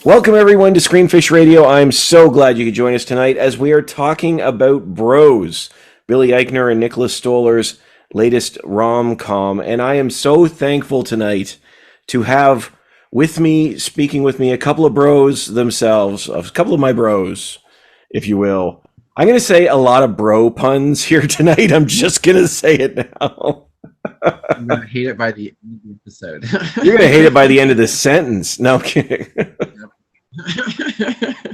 Welcome everyone to Screenfish Radio. I'm so glad you could join us tonight as we are talking about Bros, Billy Eichner and Nicolas Stoller's latest rom-com. And I am so thankful tonight to have with me, speaking with me, a couple of bros themselves, a couple of my bros, if you will. I'm going to say a lot of bro puns here tonight. I'm just going to say it now. I'm going to hate it by the end of the episode. You're going to hate it by the end of this sentence. No, I'm kidding.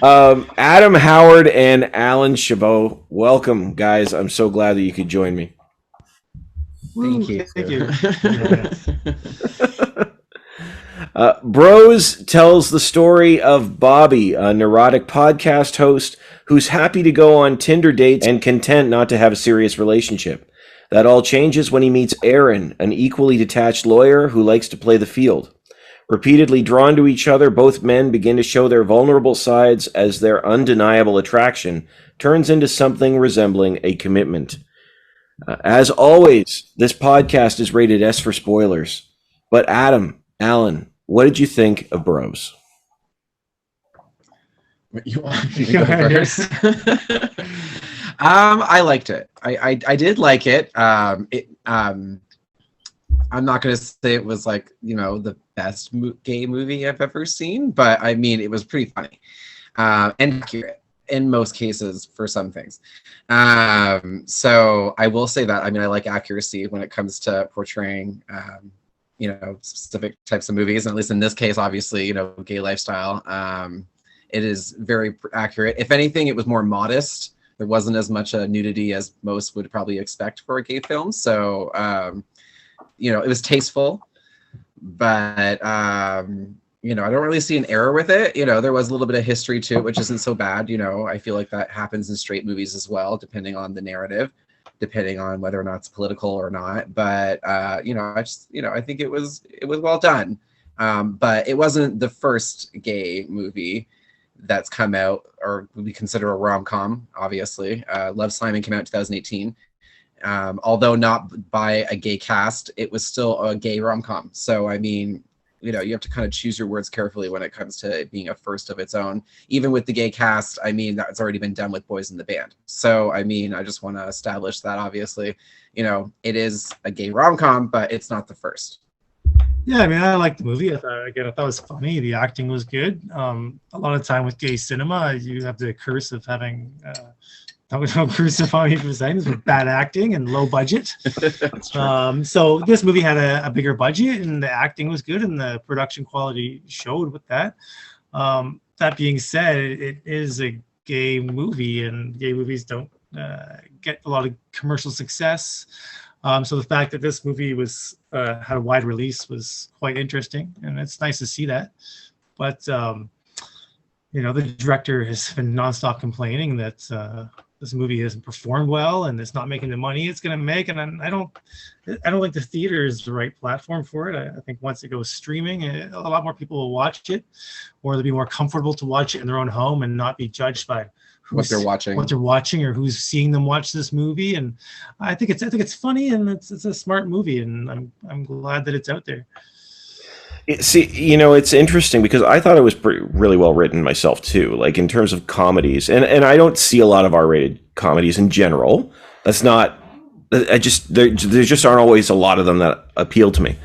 Adam, Howard, and Allen Chabot. Welcome, guys. I'm so glad that you could join me. Thank you. Thank you. Bros tells the story of Bobby, a neurotic podcast host who's happy to go on Tinder dates and content not to have a serious relationship. That all changes when he meets Aaron, an equally detached lawyer who likes to play the field. Repeatedly drawn to each other, both men begin to show their vulnerable sides as their undeniable attraction turns into something resembling a commitment. As always, this podcast is rated S for spoilers. But Adam, Allen, what did you think of Bros? You want me to go first? I liked it. I did like it. I'm not going to say it was like, the best gay movie I've ever seen, but I mean, it was pretty funny and accurate in most cases for some things. So I will say that. I mean, I like accuracy when it comes to portraying, specific types of movies. And at least in this case, obviously, gay lifestyle. It is very accurate. If anything, it was more modest. There wasn't as much nudity as most would probably expect for a gay film. So, it was tasteful, but, I don't really see an error with it. There was a little bit of history to it, which isn't so bad. I feel like that happens in straight movies as well, depending on the narrative, depending on whether or not it's political or not. But, I think it was well done. But it wasn't the first gay movie that's come out or would be considered a rom-com, obviously. Love, Simon came out in 2018. Although not by a gay cast, it was still a gay rom-com. So, I mean, you have to kind of choose your words carefully when it comes to it being a first of its own. Even with the gay cast, I mean, that's already been done with Boys in the Band. So, I mean, I just want to establish that, obviously, it is a gay rom-com, but it's not the first. Yeah, I mean, I liked the movie. I thought it was funny. The acting was good. A lot of time with gay cinema, you have the curse of having... don't crucify me for saying this, with bad acting and low budget. So this movie had a bigger budget, and the acting was good, and the production quality showed with that. That being said, it is a gay movie, and gay movies don't get a lot of commercial success. So the fact that this movie had a wide release was quite interesting, and it's nice to see that. But the director has been nonstop complaining that this movie hasn't performed well and it's not making the money it's going to make. And I don't think the theater is the right platform for it. I think once it goes streaming, a lot more people will watch it, or they'll be more comfortable to watch it in their own home and not be judged by what they're watching or who's seeing them watch this movie. And I think it's funny, and it's a smart movie, and I'm glad that it's out there. See, it's interesting because I thought it was really well written myself too, like in terms of comedies, and I don't see a lot of R-rated comedies in general. That's not, there just aren't always a lot of them that appeal to me.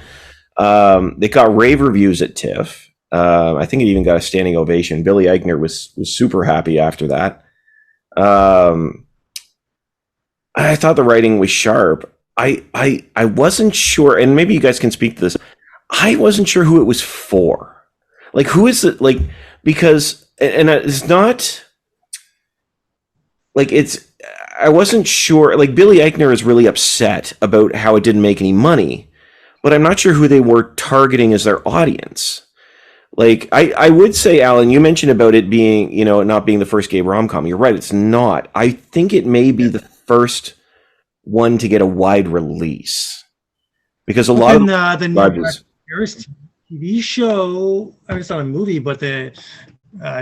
They got rave reviews at TIFF. I think it even got a standing ovation. Billy Eichner was super happy after that. I thought the writing was sharp. I wasn't sure, and maybe you guys can speak to this. I wasn't sure who it was for. Like, who is it? Like, because, and it's not, like, I wasn't sure. Like, Billy Eichner is really upset about how it didn't make any money, but I'm not sure who they were targeting as their audience. Like, I would say, Alan, you mentioned about it being, not being the first gay rom-com. You're right, it's not. I think it may be the first one to get a wide release. Because a lot of the Nicolas Harris TV show, I mean, it's not a movie, but the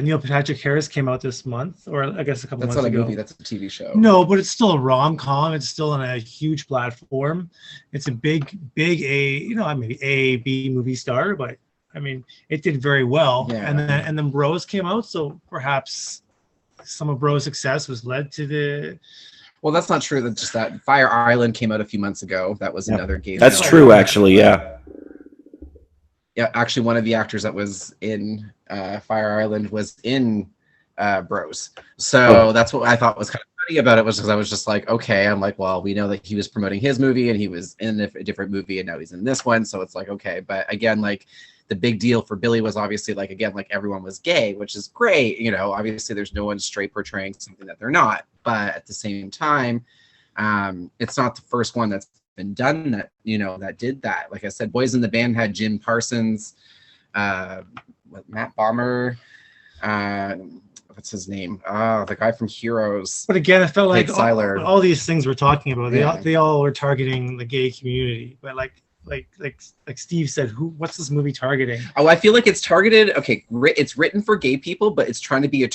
Neil Patrick Harris came out this month, or I guess a couple months ago. That's not a movie, that's a TV show. No, but it's still a rom-com. It's still on a huge platform. It's a big A, maybe A, B movie star, but I mean, it did very well. Yeah. And then Bros came out, so perhaps some of Bros' success was led to the. Well, that's not true. That's just that Fire Island came out a few months ago. That was another gay. That's film. true, actually. Yeah. Yeah, actually, one of the actors that was in Fire Island was in Bros. So that's what I thought was kind of funny about it, was because I was just like, okay, I'm like, well, we know that he was promoting his movie and he was in a different movie and now he's in this one. So it's like, okay. But again, like the big deal for Billy was obviously like, again, like everyone was gay, which is great. You know, obviously there's no one straight portraying something that they're not. But at the same time, it's not the first one that's been done that, you know, that did that. Like I said, Boys in the Band had Jim Parsons, Matt Bomer, what's his name? The guy from Heroes. But again, it felt like Siler. all these things we're talking about, they all were targeting the gay community. But like Steve said, what's this movie targeting? Oh, I feel like it's targeted. Okay, it's written for gay people, but it's trying to be a.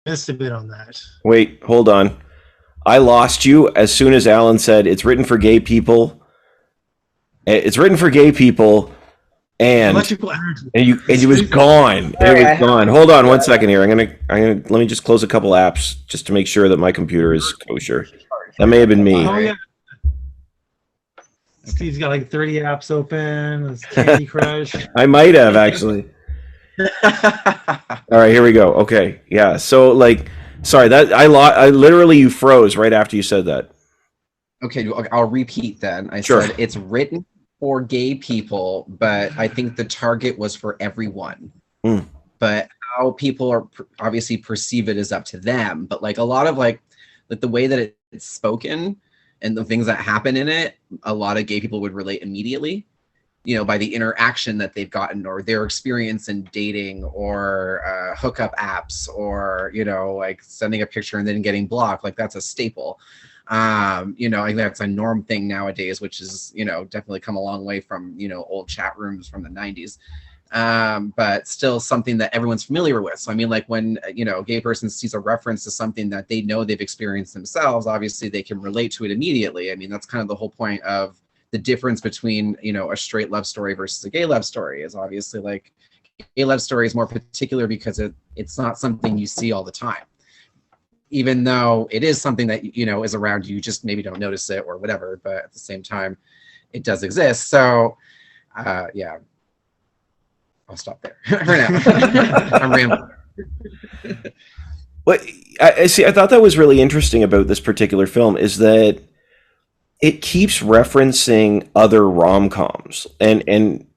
Missed a bit on that. Wait, hold on. I lost you as soon as Alan said it's written for gay people. It's written for gay people, and Electrical energy. and you was gone. It was gone. Hold on one second here. I'm gonna let me just close a couple apps just to make sure that my computer is kosher. That may have been me. Oh yeah. Steve's got like 30 apps open. It's Candy Crush. I might have actually. All right, here we go. Okay, yeah. So like, sorry that I literally you froze right after you said that. Okay, I'll repeat then. I Sure. said it's written for gay people, but I think the target was for everyone. But how people are obviously perceive it is up to them. But like a lot of like the way that it's spoken and the things that happen in it, a lot of gay people would relate immediately, you know, by the interaction that they've gotten or their experience in dating or hookup apps or, you know, like sending a picture and then getting blocked. Like that's a staple. You know, I think that's a norm thing nowadays, which is, you know, definitely come a long way from, you know, old chat rooms from the 90s. But still something that everyone's familiar with. So I mean, like when, you know, a gay person sees a reference to something that they know they've experienced themselves, obviously they can relate to it immediately. I mean, that's kind of the whole point of the difference between, you know, a straight love story versus a gay love story is obviously like gay love story is more particular because it's not something you see all the time. Even though it is something that, you know, is around you, just maybe don't notice it or whatever, but at the same time, it does exist. So, yeah, I'll stop there for now. I'm rambling. What I see, I thought that was really interesting about this particular film is that it keeps referencing other rom-coms and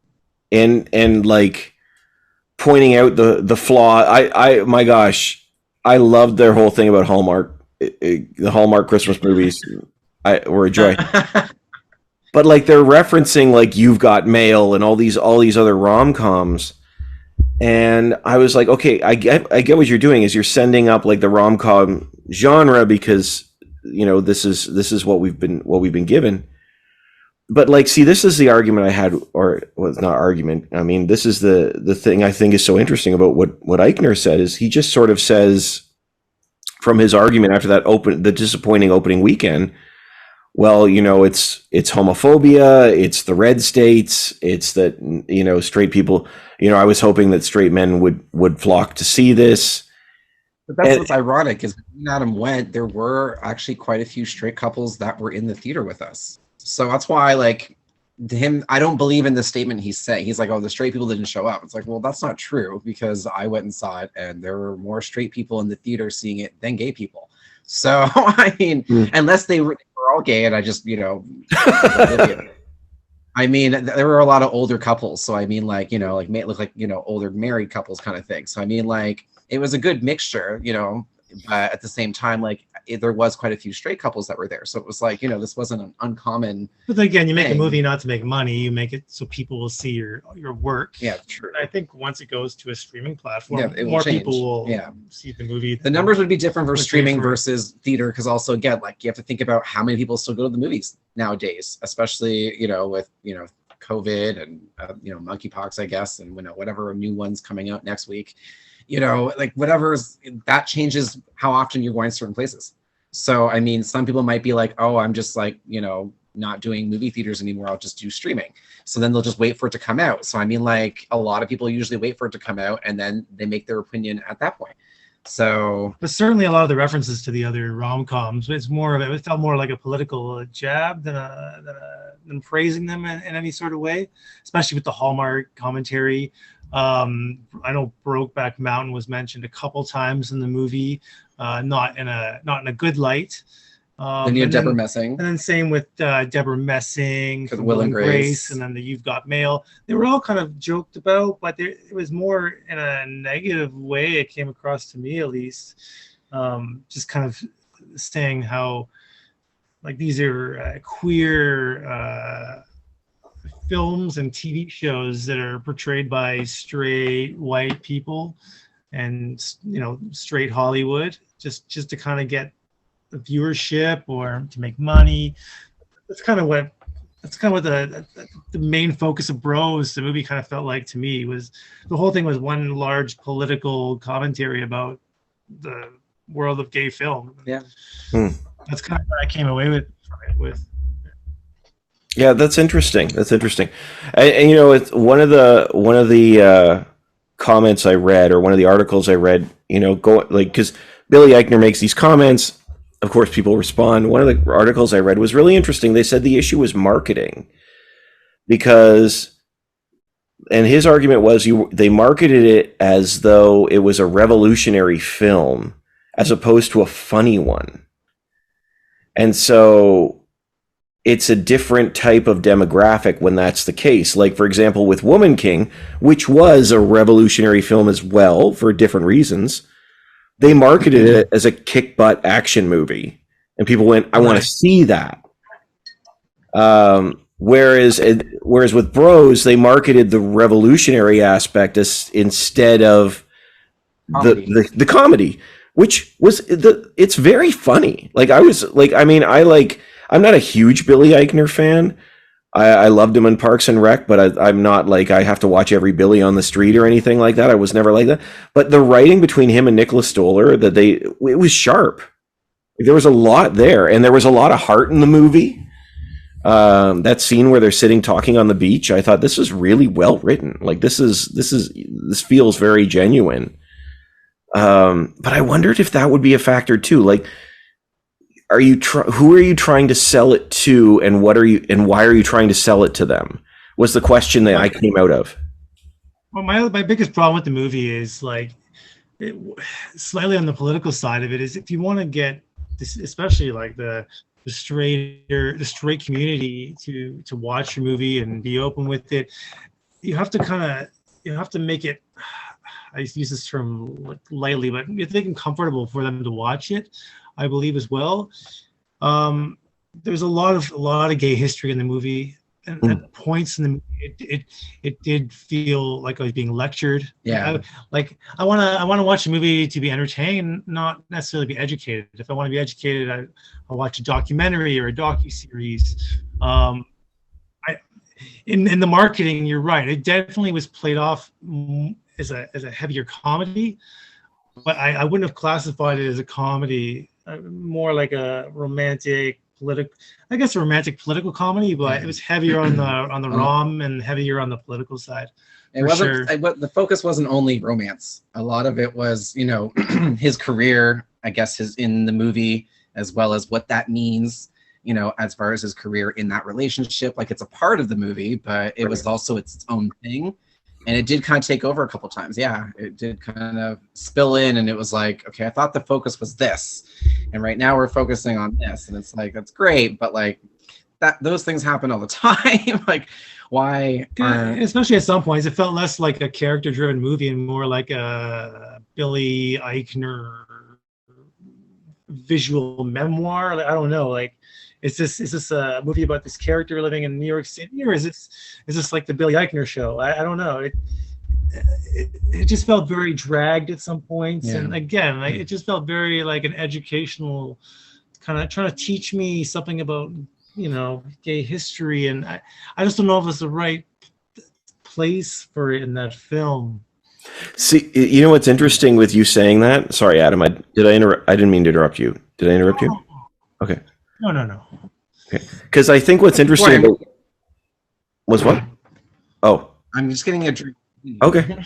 like pointing out the flaw. I my gosh. I loved their whole thing about Hallmark, the Hallmark Christmas movies. Were a joy, but like they're referencing like You've Got Mail and all these other rom-coms, and I was like, okay, I get what you're doing is you're sending up like the rom-com genre because you know this is what we've been given. But like, see, this is the argument I had, or well, it's not argument. I mean, this is the thing I think is so interesting about what Eichner said is he just sort of says from his argument after the disappointing opening weekend, well, you know, it's homophobia, it's the red states, it's that, you know, straight people, you know, I was hoping that straight men would flock to see this. But that's what's ironic is when Adam went, there were actually quite a few straight couples that were in the theater with us. So that's why, like, him, I don't believe in the statement he's saying. He's like, oh, the straight people didn't show up. It's like, well, that's not true because I went and saw it and there were more straight people in the theater seeing it than gay people. So, I mean, unless they were all gay and I just, you know, I mean, there were a lot of older couples. So, I mean, like, you know, like, may look like, you know, older married couples kind of thing. So, I mean, like, it was a good mixture, you know, but at the same time, like, there was quite a few straight couples that were there. So it was like, you know, this wasn't an uncommon. But again, you make a movie not to make money. You make it so people will see your work. Yeah, true. And I think once it goes to a streaming platform, more people will see the movie. The numbers would be different for streaming versus theater because also, again, like you have to think about how many people still go to the movies nowadays, especially, you know, with, you know, COVID and, you know, monkeypox, I guess, and, you know, whatever new one's coming out next week. You know, like whatever's that changes how often you're going to certain places. So, I mean, some people might be like, oh, I'm just like, not doing movie theaters anymore. I'll just do streaming. So then they'll just wait for it to come out. So, I mean, like a lot of people usually wait for it to come out and then they make their opinion at that point. So, but certainly a lot of the references to the other rom-coms, it felt more like a political jab than praising them in any sort of way, especially with the Hallmark commentary. I know Brokeback Mountain was mentioned a couple times in the movie, not in a good light. Then you have Deborah Messing. And then same with Deborah Messing, for Will and Grace, and then the You've Got Mail. They were all kind of joked about, but it was more in a negative way. It came across to me, at least, just kind of saying how, like, these are queer films and TV shows that are portrayed by straight white people, and straight Hollywood, just to kind of get the viewership or to make money. That's kind of what the main focus of Bros, the movie, kind of felt like to me. Was the whole thing was one large political commentary about the world of gay film. Yeah. That's kind of what I came away with. Yeah, that's interesting. And it's one of the comments I read, or one of the articles I read, because Billy Eichner makes these comments. Of course, people respond. One of the articles I read was really interesting. They said the issue was marketing, and his argument was they marketed it as though it was a revolutionary film as opposed to a funny one. And so it's a different type of demographic when that's the case. Like, for example, with Woman King, which was a revolutionary film as well for different reasons, they marketed it as a kick butt action movie, and people went, "I want to see that." Whereas with Bros, they marketed the revolutionary aspect instead of the comedy, which was it's very funny. Like, I'm not a huge Billy Eichner fan. I loved him in Parks and Rec, but I'm not like I have to watch every Billy on the street or anything like that. I was never like that. But the writing between him and Nicolas Stoller, it was sharp. There was a lot there, and there was a lot of heart in the movie. That scene where they're sitting talking on the beach, I thought this was really well written. Like, this feels very genuine. But I wondered if that would be a factor too. Like, who are you trying to sell it to, and why are you trying to sell it to them? Was the question that I came out of. Well, my biggest problem with the movie is, like, slightly on the political side of it, is if you want to get this, especially like the straight community to watch your movie and be open with it, you have to make it, I use this term lightly, but you have to make it comfortable for them to watch it, I believe, as well. There's a lot of gay history in the movie, and at points in the movie, it did feel like I was being lectured. Yeah. I want to watch a movie to be entertained, not necessarily be educated. If I want to be educated, I'll watch a documentary or a docuseries. In the marketing, you're right. It definitely was played off as a heavier comedy, but I wouldn't have classified it as a comedy. More like a romantic political comedy, but it was heavier on the rom and heavier on the political side. The focus wasn't only romance. A lot of it was, his career, I guess, in the movie, as well as what that means, as far as his career in that relationship. Like, it's a part of the movie, but it was also its own thing. And it did kind of take over a couple times. Yeah, it did kind of spill in, and it was like, okay, I thought the focus was this, and right now we're focusing on this, and it's like, that's great, but like those things happen all the time. Like, why? Especially at some points, it felt less like a character-driven movie and more like a Billy Eichner visual memoir. Like, I don't know, like. Is this a movie about this character living in New York City, or is this like the Billy Eichner show? I don't know. It just felt very dragged at some points, and again, it just felt very like an educational kind of trying to teach me something about gay history, and I just don't know if it's the right place for it in that film. See, what's interesting with you saying that? Sorry, Adam. I didn't mean to interrupt you. Did I interrupt you? Okay. No. Okay. Because I think what's interesting about was what? Oh, I'm just getting a drink. okay.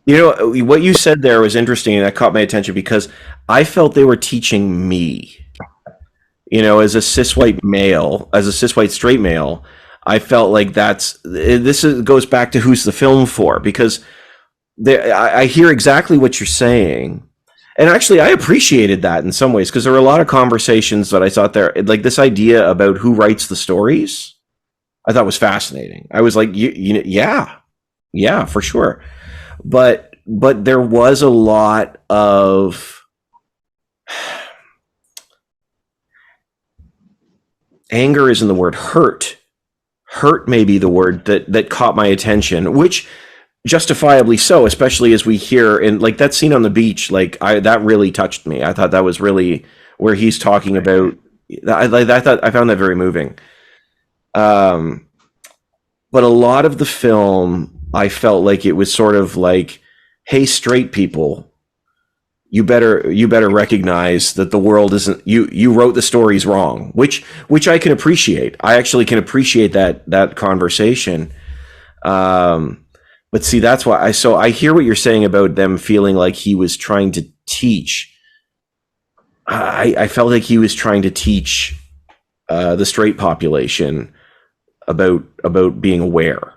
You know, what you said there was interesting, and that caught my attention because I felt they were teaching me. You know, as a cis white male, as a cis white straight male, I felt like goes back to who's the film for, because I hear exactly what you're saying. And actually, I appreciated that in some ways, because there were a lot of conversations that I thought there, like this idea about who writes the stories, I thought was fascinating. I was like, yeah, for sure. But there was a lot of anger isn't the word, hurt may be the word that caught my attention, which justifiably so, especially as we hear in like that scene on the beach. Like that really touched me. I thought that was really where he's talking about. I found that very moving. But a lot of the film, I felt like it was sort of like, hey, straight people, you better recognize that the world isn't, you wrote the stories wrong, which I can appreciate. I actually can appreciate that conversation. But see, that's why I hear what you're saying about them feeling like he was trying to teach. I felt like he was trying to teach the straight population about being aware.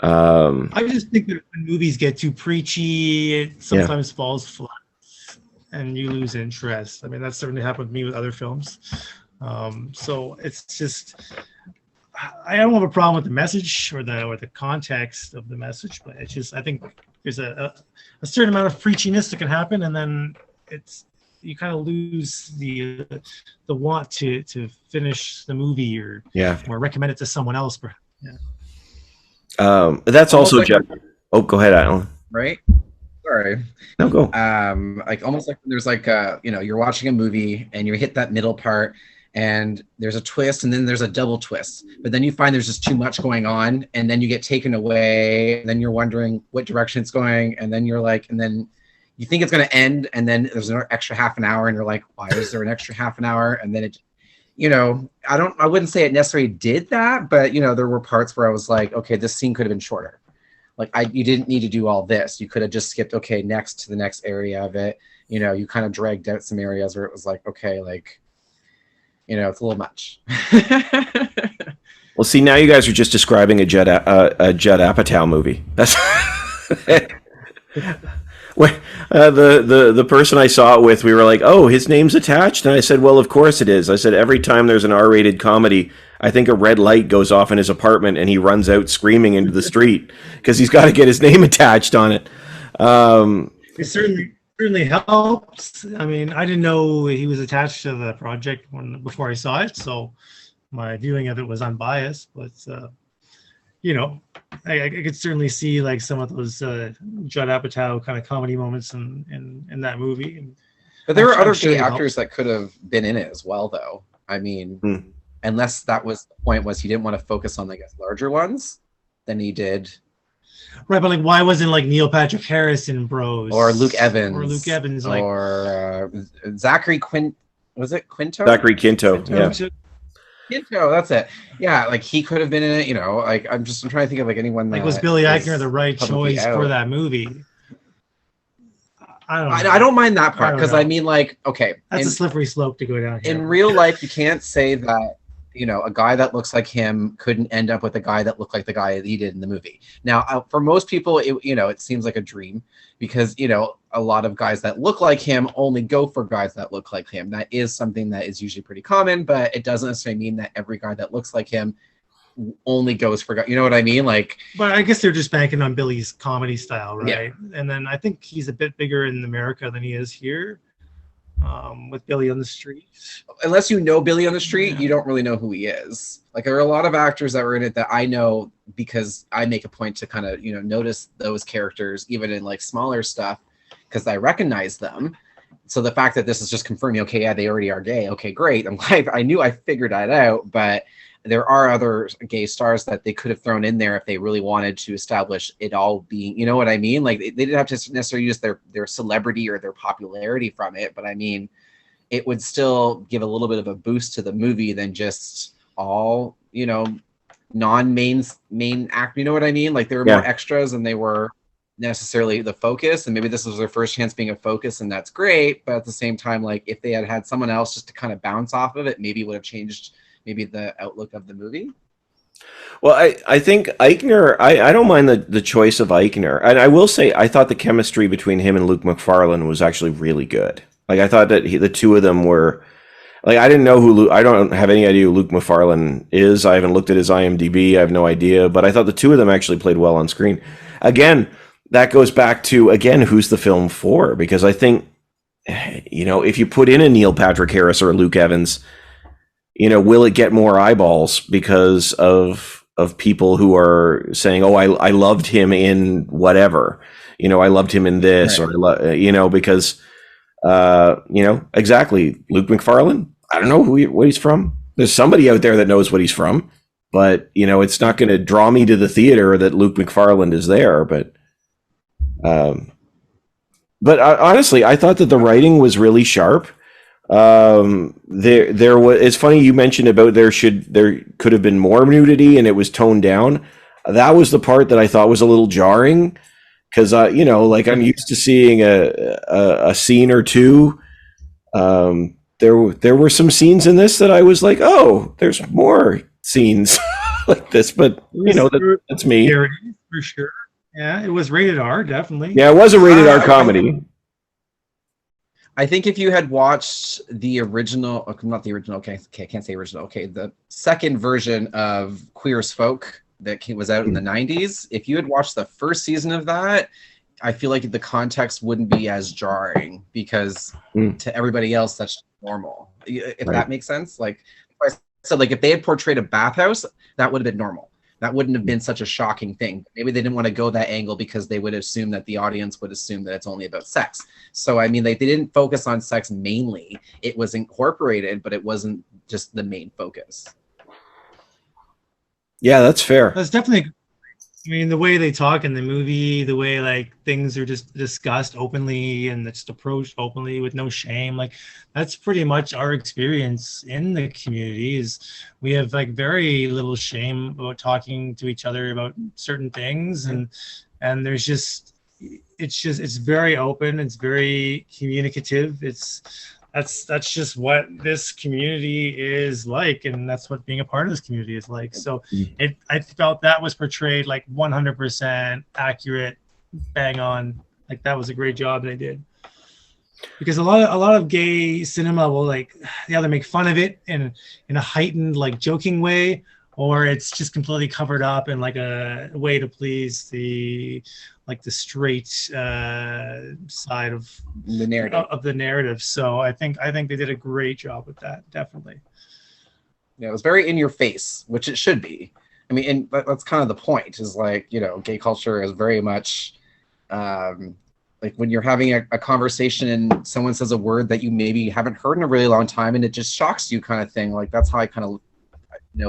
I just think that when movies get too preachy, it sometimes falls flat and you lose interest. I mean, that's certainly happened with me with other films. So it's just, I don't have a problem with the message or the context of the message, but it's just, I think there's a certain amount of preachiness that can happen, and then you kind of lose the want to finish the movie or recommend it to someone else. Yeah. That's also Jeff. Oh, go ahead, Alan. Right. Sorry. No, go. Like almost like when there's like you're watching a movie and you hit that middle part and there's a twist and then there's a double twist, but then you find there's just too much going on and then you get taken away and then you're wondering what direction it's going, and then you're like, and then you think it's going to end and then there's an extra half an hour and you're like, why is there an extra half an hour? And then it, I wouldn't say it necessarily did that, but there were parts where I was like, okay, this scene could have been shorter. Like you didn't need to do all this. You could have just skipped, okay, next to the next area of it. You kind of dragged out some areas where it was like, okay, like, it's a little much. Well, see, now you guys are just describing a Judd Apatow movie. That's the person I saw it with. We were like, oh, his name's attached, and I said, well, of course it is. I said, every time there's an R-rated comedy, I think a red light goes off in his apartment and he runs out screaming into the street because he's got to get his name attached on it. It certainly helps. I mean, I didn't know he was attached to the project before I saw it, so my viewing of it was unbiased. But I could certainly see like some of those Judd Apatow kind of comedy moments in that movie. But there were other gay actors that could have been in it as well, though. I mean, unless that was the point, was he didn't want to focus on, I guess, larger ones than he did. Right, but like, why wasn't like Neil Patrick Harris in Bros or Luke Evans like, or Zachary Quinto? Was it Quinto? Zachary Quinto, yeah. Quinto, that's it. Yeah, like he could have been in it. Like I'm trying to think of like anyone. Like, was Billy Eichner the right choice for that movie? I don't know. I don't mind that part because I mean, like, okay, that's a slippery slope to go down here. In real life, you can't say that a guy that looks like him couldn't end up with a guy that looked like the guy that he did in the movie. Now, for most people, it seems like a dream because, a lot of guys that look like him only go for guys that look like him. That is something that is usually pretty common, but it doesn't necessarily mean that every guy that looks like him only goes for guys. You know what I mean? Like, but I guess they're just banking on Billy's comedy style, right? Yeah. And then I think he's a bit bigger in America than he is here. With Billy on the Street. Unless you know Billy on the Street, you don't really know who he is. Like, there are a lot of actors that were in it that I know because I make a point to kind of, notice those characters even in like smaller stuff because I recognize them. So the fact that this is just confirming, okay, yeah, they already are gay. Okay, great. I'm glad I knew I figured that out, but there are other gay stars that they could have thrown in there if they really wanted to establish it all being, you know what I mean? Like they didn't have to necessarily use their celebrity or their popularity from it, but I mean, it would still give a little bit of a boost to the movie than just all, non-main act. You know what I mean? Like there were more extras and they were necessarily the focus, and maybe this was their first chance being a focus, and that's great. But at the same time, like if they had someone else just to kind of bounce off of it, maybe it would have changed maybe the outlook of the movie. Well, I think Eichner, I don't mind the choice of Eichner. And I will say, I thought the chemistry between him and Luke McFarlane was actually really good. Like, I thought that the two of them were, like, I didn't know I don't have any idea who Luke McFarlane is. I haven't looked at his IMDb. I have no idea. But I thought the two of them actually played well on screen. Again, that goes back to, who's the film for? Because I think, if you put in a Neil Patrick Harris or a Luke Evans, will it get more eyeballs because of people who are saying, oh, I loved him in whatever, I loved him in this, right. Or, because, exactly. Luke McFarlane, I don't know what he's from. There's somebody out there that knows what he's from, but, it's not going to draw me to the theater that Luke McFarlane is there. But honestly, I thought that the writing was really sharp. There was, it's funny you mentioned about there could have been more nudity and it was toned down. That was the part that I thought was a little jarring, because like I'm used to seeing a scene or two. There were some scenes in this that I was like, oh, there's more scenes like this, but that's me for sure. Yeah, it was rated R, definitely. Yeah, it was a rated R comedy. I think if you had watched the original, not the original, okay, I can't say original, okay, the second version of Queer as Folk that was out in the 90s, if you had watched the first season of that, I feel like the context wouldn't be as jarring, because to everybody else, that's normal. If that makes sense. Like, so like if they had portrayed a bathhouse, that would have been normal. That wouldn't have been such a shocking thing. Maybe they didn't want to go that angle because they would assume that the audience would assume that it's only about sex. So, I mean, they didn't focus on sex mainly. It was incorporated, but it wasn't just the main focus. Yeah, that's fair. That's definitely, I mean, the way they talk in the movie, the way like things are just discussed openly and just approached openly with no shame, like that's pretty much our experience in the community. Is we have like very little shame about talking to each other about certain things, and there's just it's very open, it's very communicative. That's just what this community is like, and that's what being a part of this community is like. So I felt that was portrayed like 100% accurate, bang on. Like that was a great job they did. Because a lot of gay cinema will like either make fun of it in a heightened like joking way, or it's just completely covered up in like a way to please the straight side of the narrative. So I think they did a great job with that, definitely. Yeah, it was very in your face, which it should be. I mean, and that's kind of the point, is like, gay culture is very much like when you're having a conversation and someone says a word that you maybe haven't heard in a really long time and it just shocks you, kind of thing. Like that's how I kind of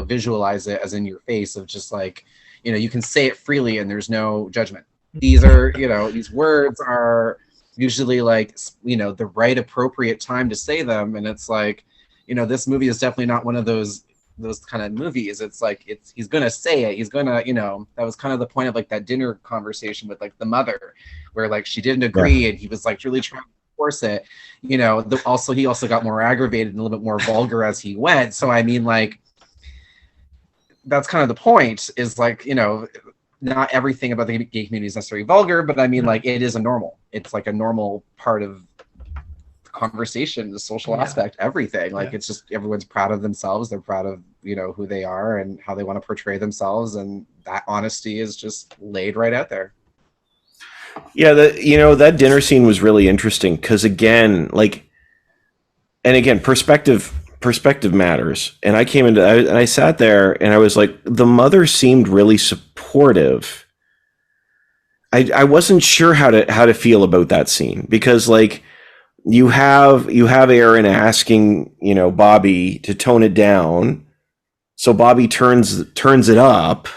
visualize it, as in your face, of just like, you can say it freely and there's no judgment. These are, these words are usually like, the right appropriate time to say them. And it's like, this movie is definitely not one of those kind of movies. It's like, he's going to say it. He's going to, that was kind of the point of like that dinner conversation with like the mother, where like she didn't agree and he was like really trying to force it. He also got more aggravated and a little bit more vulgar as he went. So, I mean, like, that's kind of the point, is like, not everything about the gay community is necessarily vulgar, but I mean, like, it's like a normal part of the conversation, the social aspect, everything. Like, it's just, everyone's proud of themselves. They're proud of, who they are and how they want to portray themselves. And that honesty is just laid right out there. Yeah. That dinner scene was really interesting because again, perspective matters. And I came into, and I sat there and I was like, the mother seemed really supportive. I wasn't sure how to feel about that scene, because like you have Aaron asking, Bobby to tone it down. So Bobby turns it up,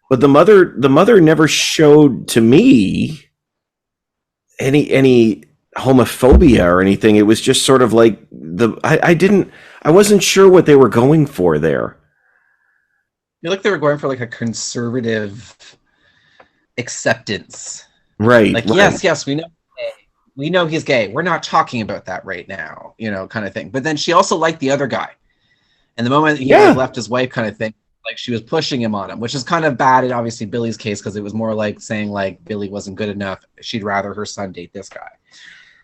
but the mother never showed to me any homophobia or anything. It was just sort of like I wasn't sure what they were going for there. I feel like they were going for like a conservative acceptance. Right. Like, right. yes, we know he's gay. We're not talking about that right now, kind of thing. But then she also liked the other guy. And the moment he left his wife kind of thing, like she was pushing him on him, which is kind of bad in obviously Billy's case, because it was more like saying like Billy wasn't good enough. She'd rather her son date this guy.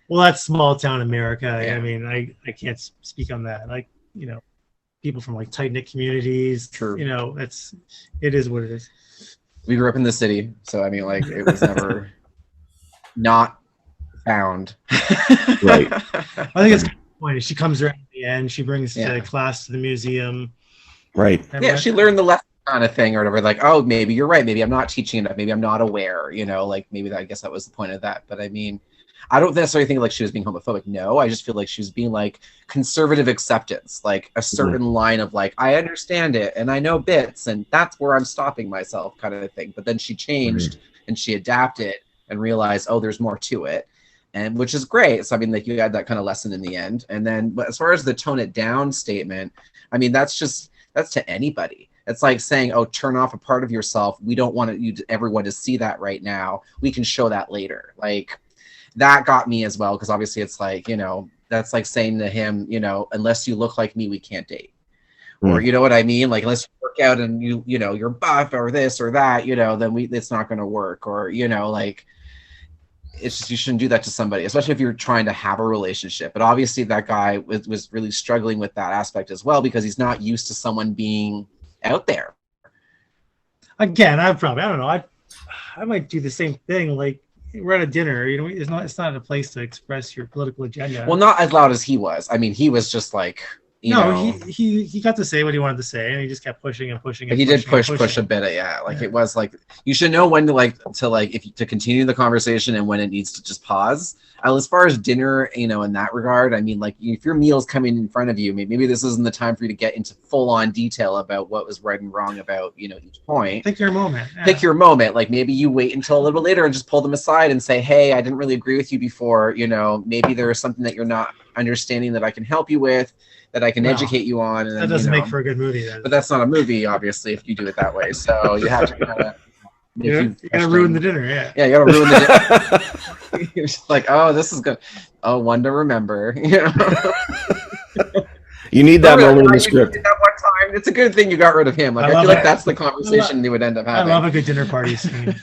Well, that's small town America. Yeah. I mean, I can't speak on that. Like, people from like tight knit communities. True. It is what it is. We grew up in the city, so I mean, like, it was never not found. Right. I think it's the point. She comes around at the end. She brings the class to the museum. Right. Yeah, she learned the lesson kind of thing or whatever. Like, oh, maybe you're right. Maybe I'm not teaching enough. Maybe I'm not aware. Like maybe I guess that was the point of that. But I mean, I don't necessarily think like she was being homophobic. No, I just feel like she was being like conservative acceptance, like a certain line of like, I understand it and I know bits and that's where I'm stopping myself kind of thing. But then she changed and she adapted and realized, oh, there's more to it. And which is great. So I mean, like you had that kind of lesson in the end. And then, but as far as the tone it down statement, I mean, that's to anybody. It's like saying, oh, turn off a part of yourself. We don't want everyone to see that right now. We can show that later. Like, that got me as well, because obviously it's like, that's like saying to him, unless you look like me, we can't date. Or you know what I mean? Like, unless you work out and you're buff or this or that, then it's not going to work. Or, like, it's just, you shouldn't do that to somebody, especially if you're trying to have a relationship. But obviously that guy was really struggling with that aspect as well, because he's not used to someone being out there. Again, I don't know. I might do the same thing. Like, we're at a dinner, it's not a place to express your political agenda. Well, not as loud as he was. I mean, he was just like, he got to say what he wanted to say, and he just kept pushing and pushing. But he did push a bit. It was like, you should know when to continue the conversation and when it needs to just pause. As far as dinner, in that regard, I mean, like, if your meal's coming in front of you, maybe this isn't the time for you to get into full-on detail about what was right and wrong about, each point. Pick your moment. Yeah. Pick your moment. Like, maybe you wait until a little later and just pull them aside and say, hey, I didn't really agree with you before. Maybe there is something that you're not understanding that I can help you with, that I can educate you on. And that doesn't make for a good movie, then. But that's not a movie, obviously, if you do it that way. So you have to kind of... You gotta ruin the dinner, Yeah, you gotta ruin the dinner. You're just like, oh, this is good. Oh, one to remember. You need that moment in the script. That one time, it's a good thing you got rid of him. Like, I feel like that's the conversation you would end up having. I love a good dinner party scene.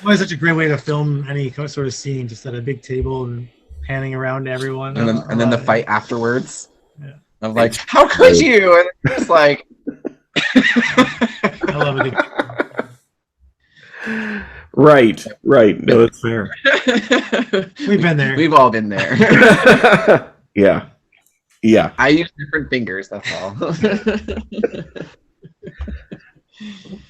Always such a great way to film any sort of scene, just at a big table and panning around to everyone. And then the fight afterwards. Yeah. I'm like, how could you? And it's just like... I love it. Right. No, that's fair. We've been there. We've all been there. Yeah. I use different fingers. That's all.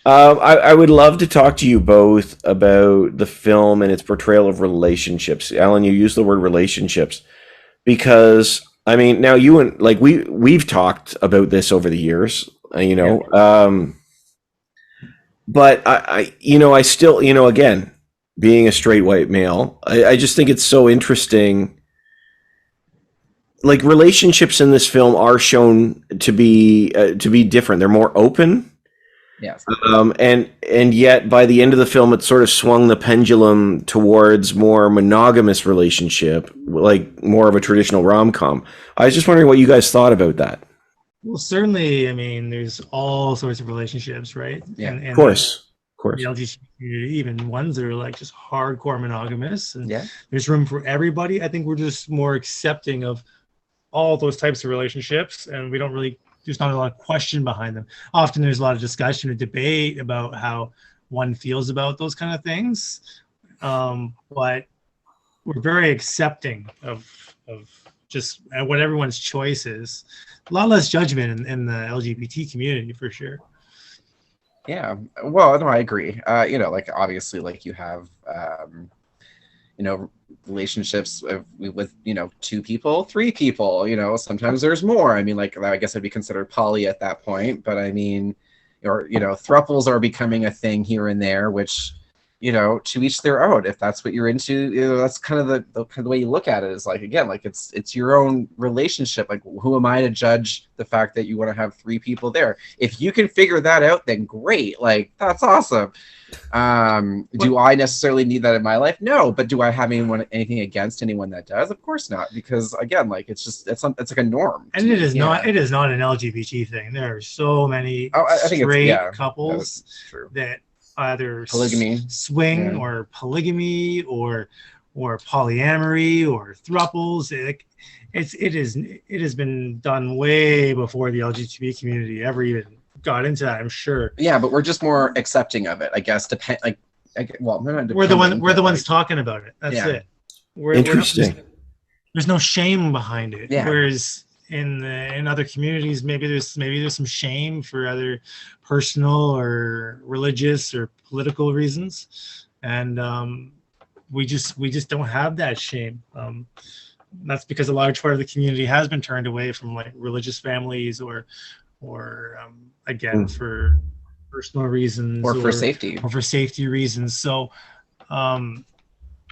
I would love to talk to you both about the film and its portrayal of relationships. Alan, you used the word relationships because, I mean, now you and like we've talked about this over the years. But I still, again, being a straight white male, I just think it's so interesting. Like, relationships in this film are shown to be different. They're more open. Yes. And yet by the end of the film, it sort of swung the pendulum towards more monogamous relationship, like more of a traditional rom-com. I was just wondering what you guys thought about that. Well, certainly, I mean, there's all sorts of relationships, right? Yeah, and of course. The LGBT community, even ones that are like just hardcore monogamous, and there's room for everybody. I think we're just more accepting of all those types of relationships, and there's not a lot of question behind them. Often there's a lot of discussion and debate about how one feels about those kind of things, but we're very accepting of just what everyone's choice is. A lot less judgment in the LGBT community, for sure. Yeah, well, no, I agree. Like, obviously, like, you have, relationships with two people, three people, sometimes there's more. I mean, like, I guess I'd be considered poly at that point, but I mean, or, thruples are becoming a thing here and there, which to each their own. If that's what you're into, that's kind of the way you look at it, is like, again, like it's your own relationship. Like, who am I to judge the fact that you want to have 3 people there? If you can figure that out, then great. Like, that's awesome. Do I necessarily need that in my life? No. But do I have anything against anyone that does? Of course not. Because again, like, it's like a norm. And it is not an LGBT thing. There are so many straight couples that either polygamy, swing, or polygamy, or polyamory, or thruples. It has been done way before the LGBT community ever even got into that, I'm sure. Yeah, but we're just more accepting of it, I guess. We're the ones talking about it. That's it. Interesting. There's no shame behind it. Yeah. Whereas in other communities, maybe there's some shame for other personal or religious or political reasons, and we just don't have that shame. That's because a large part of the community has been turned away from like religious families or again for personal reasons or for safety reasons. So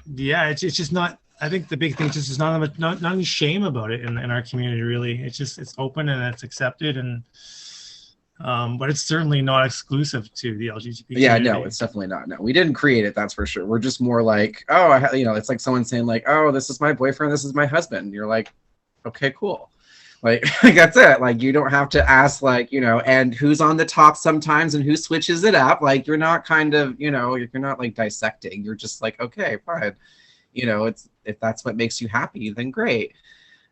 it's just not. I think the big thing is just not any shame about it in our community, really. It's open and it's accepted, and but it's certainly not exclusive to the LGBT community. Yeah, no, it's definitely not. No, we didn't create it, that's for sure. We're just more like, it's like someone saying like, oh, this is my boyfriend, this is my husband. You're like, okay, cool. Like, that's it. Like, you don't have to ask, like, and who's on the top sometimes and who switches it up. Like, you're not kind of, you're not like dissecting. You're just like, okay, fine. It's, if that's what makes you happy, then great.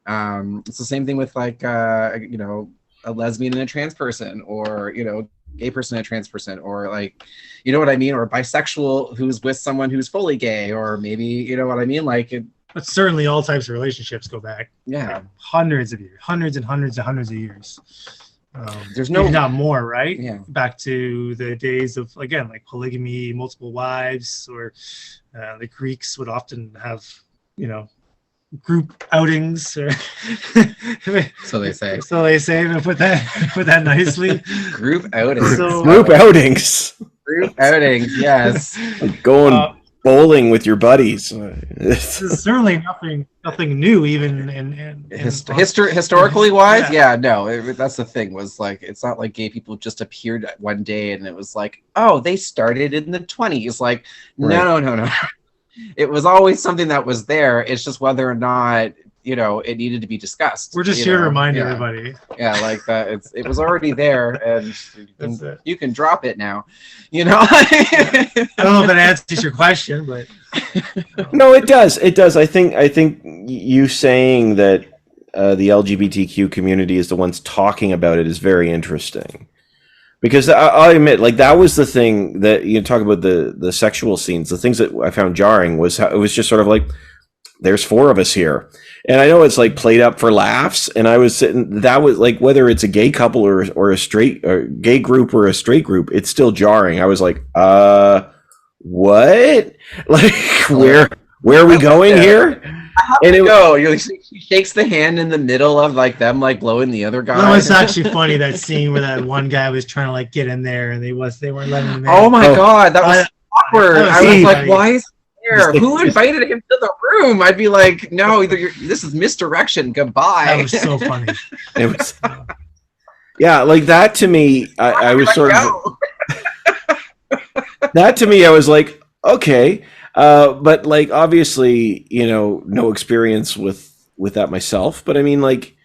It's the same thing with like, a lesbian and a trans person, or, gay person and a trans person, or like, you know what I mean? Or bisexual who's with someone who's fully gay, or maybe, you know what I mean? Like, but certainly all types of relationships go back hundreds of years, hundreds of years. There's no, if not more, right? Yeah. Back to the days of, again, like polygamy, multiple wives, or the Greeks would often have, group outings, or so they say. To put that nicely. Group outings. Group outings. Group outings. Yes. Like going bowling with your buddies. This is certainly nothing new, even in historically wise. Yeah, no, that's the thing, was like, it's not like gay people just appeared one day and it was like, oh, they started in the 20s. Like, right. No. It was always something that was there. It's just whether or not, it needed to be discussed. We're just here to remind everybody. Yeah, like that. It was already there, and you can drop it now. I don't know if that answers your question, but no, it does. It does. I think you saying that the LGBTQ community is the ones talking about it is very interesting. Because I'll admit, like, that was the thing that you talk about, the sexual scenes. The things that I found jarring was how it was just sort of like, there's 4 of us here. And I know it's like played up for laughs. And I was sitting, that was like, whether it's a gay couple or a straight, or gay group or a straight group, it's still jarring. I was like, what? Like, where are we going here? She shakes the hand in the middle of like them like blowing the other guy. That was actually funny, that scene where that one guy was trying to like get in there and they weren't letting him in. Oh my god, that was awkward. I was like, why is he there? Who invited him to the room? I'd be like, no, this is misdirection. Goodbye. That was so funny. It was, yeah, like that to me. I was sort of that to me. I was like, okay. But like, obviously, no experience with that myself. But I mean, like,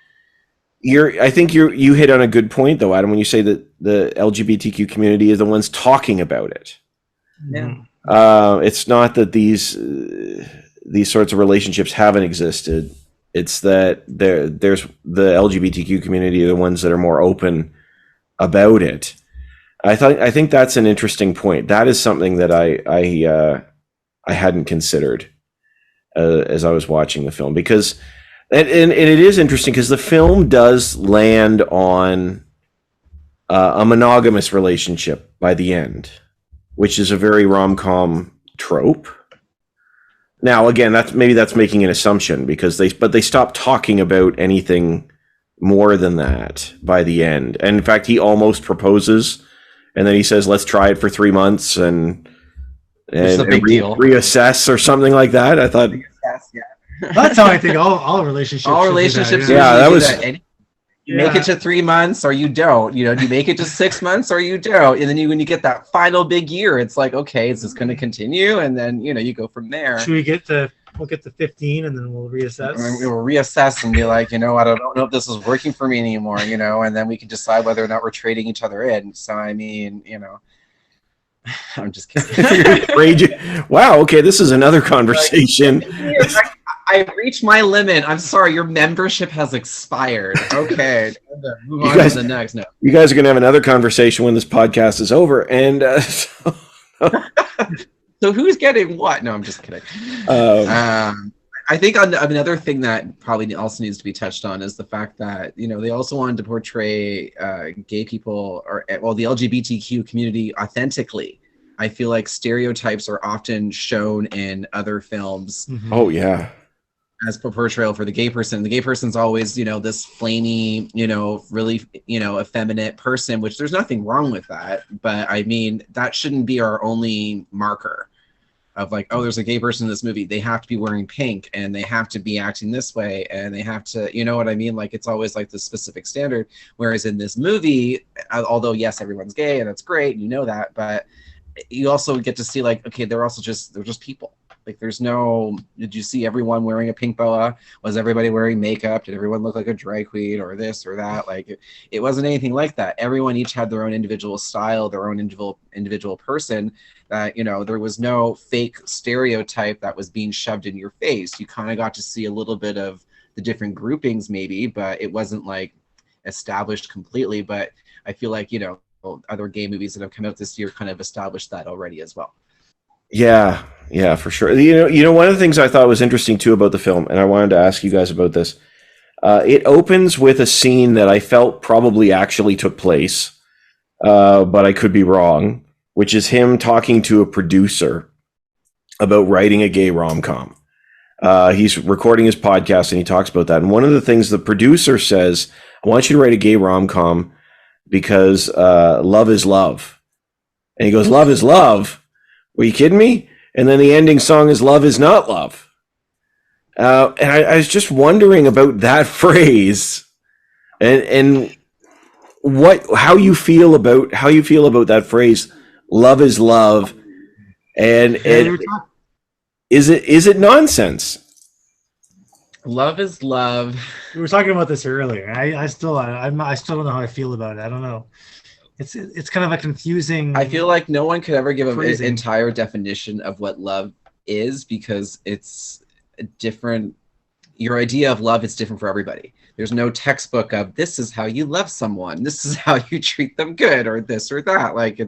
I think you hit on a good point though, Adam, when you say that the LGBTQ community is the ones talking about it. Yeah. It's not that these sorts of relationships haven't existed. It's that there's the LGBTQ community are the ones that are more open about it. I think that's an interesting point. That is something that I hadn't considered as I was watching the film, because and it is interesting because the film does land on a monogamous relationship by the end, which is a very rom-com trope. Now, again, that's making an assumption because they stop talking about anything more than that by the end. And in fact, he almost proposes, and then he says, "Let's try it for 3 months," and is a big deal. Reassess or something like that. I thought. That's how I think all relationships. All relationships. That was. You make it to 3 months or you don't. You make it to 6 months or you don't. And then when you get that final big year, it's like, okay, is this going to continue? And then you go from there. Should we we'll get to 15 and then we'll reassess. We'll reassess and be like, I don't know if this is working for me anymore. And then we can decide whether or not we're trading each other in. So I mean, I'm just kidding. Wow. Okay, this is another conversation. I reached my limit. I'm sorry, your membership has expired. Okay, move on to the next. No, you guys are going to have another conversation when this podcast is over. And so who's getting what? No, I'm just kidding. I think another thing that probably also needs to be touched on is the fact that they also wanted to portray gay people the LGBTQ community authentically. I feel like stereotypes are often shown in other films. Mm-hmm. Oh yeah. As a portrayal for the gay person. The gay person's always, this flaney, really, effeminate person, which there's nothing wrong with that. But I mean, that shouldn't be our only marker of like, oh, there's a gay person in this movie. They have to be wearing pink and they have to be acting this way. And they have to, you know what I mean? Like, it's always like the specific standard. Whereas in this movie, although yes, everyone's gay and that's great. That, but you also get to see like, okay, they're just people. Like did you see everyone wearing a pink boa? Was everybody wearing makeup? Did everyone look like a drag queen or this or that? Like it wasn't anything like that. Everyone each had their own individual style, their own individual person that, there was no fake stereotype that was being shoved in your face. You kind of got to see a little bit of the different groupings maybe, but it wasn't like established completely. But I feel like, other gay movies that have come out this year kind of established that already as well. Yeah, for sure. One of the things I thought was interesting too about the film, and I wanted to ask you guys about this. It opens with a scene that I felt probably actually took place, but I could be wrong, which is him talking to a producer about writing a gay rom-com. He's recording his podcast and he talks about that. And one of the things the producer says, I want you to write a gay rom-com because love is love. And he goes, love is love? Were you kidding me? And then the ending song is "Love is not love." And I was just wondering about that phrase, and how you feel about that phrase, "Love is love," and is it nonsense? Love is love. We were talking about this earlier. I still don't know how I feel about it. I don't know. It's kind of a confusing. I feel like no one could ever give an entire definition of what love is because it's different. Your idea of love is different for everybody. There's no textbook of this is how you love someone. This is how you treat them good or this or that. Like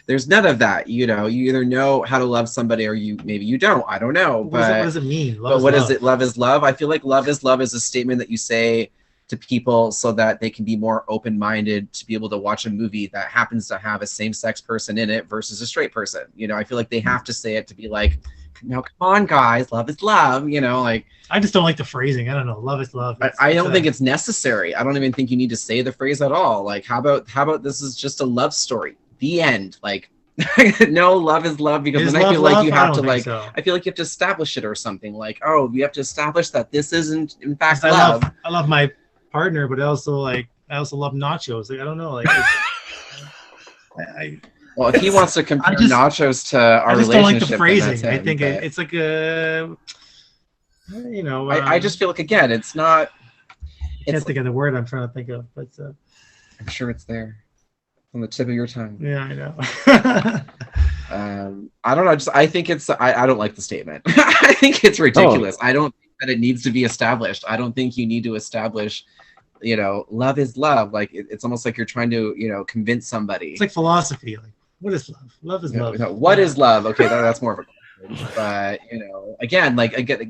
there's none of that. You either know how to love somebody or maybe you don't. I don't know. What does it mean? What is it? Love is love. I feel like love is love is a statement that you say to people so that they can be more open-minded to be able to watch a movie that happens to have a same-sex person in it versus a straight person. I feel like they have to say it to be like, no, come on, guys, love is love. Like I just don't like the phrasing. I don't know. Love is love. I don't think it's necessary. I don't even think you need to say the phrase at all. Like, how about this is just a love story? The end. Like, no, love is love because then I feel like you have to like. So. I feel like you have to establish it or something. Like, oh, you have to establish that this isn't in fact love. I love my partner, but I also love nachos. Like I don't know, like well, if he wants to compare nachos to our relationship, I just don't like the phrasing. I think it's like a I just feel like again, it's not. I can't think of the word I'm trying to think of, but I'm sure it's there on the tip of your tongue. Yeah, I know. I don't know. I think it's. I don't like the statement. I think it's ridiculous. I don't think that it needs to be established. I don't think you need to establish. Love is love. Like it's almost like you're trying to, convince somebody. It's like philosophy. Like, what is love? Love is love. What is love? Okay, that's more of a question. But again,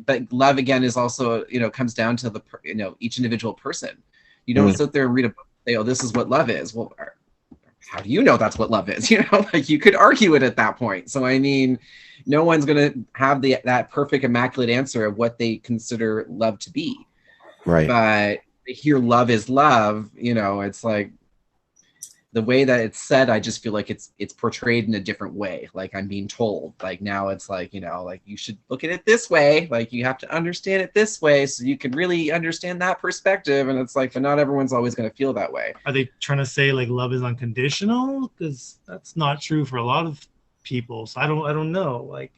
but love again is also comes down to the each individual person. You don't sit there and read a book and say, oh, this is what love is. Well, how do you know that's what love is? Like you could argue it at that point. So I mean, no one's gonna have that perfect immaculate answer of what they consider love to be. Right. But hear love is love, it's like the way that it's said, I just feel like it's portrayed in a different way. Like I'm being told, like now it's like, you know, like you should look at it this way. Like you have to understand it this way so you can really understand that perspective. And it's like, but not everyone's always going to feel that way. Are they trying to say like love is unconditional? Because that's not true for a lot of people. So I don't know. Like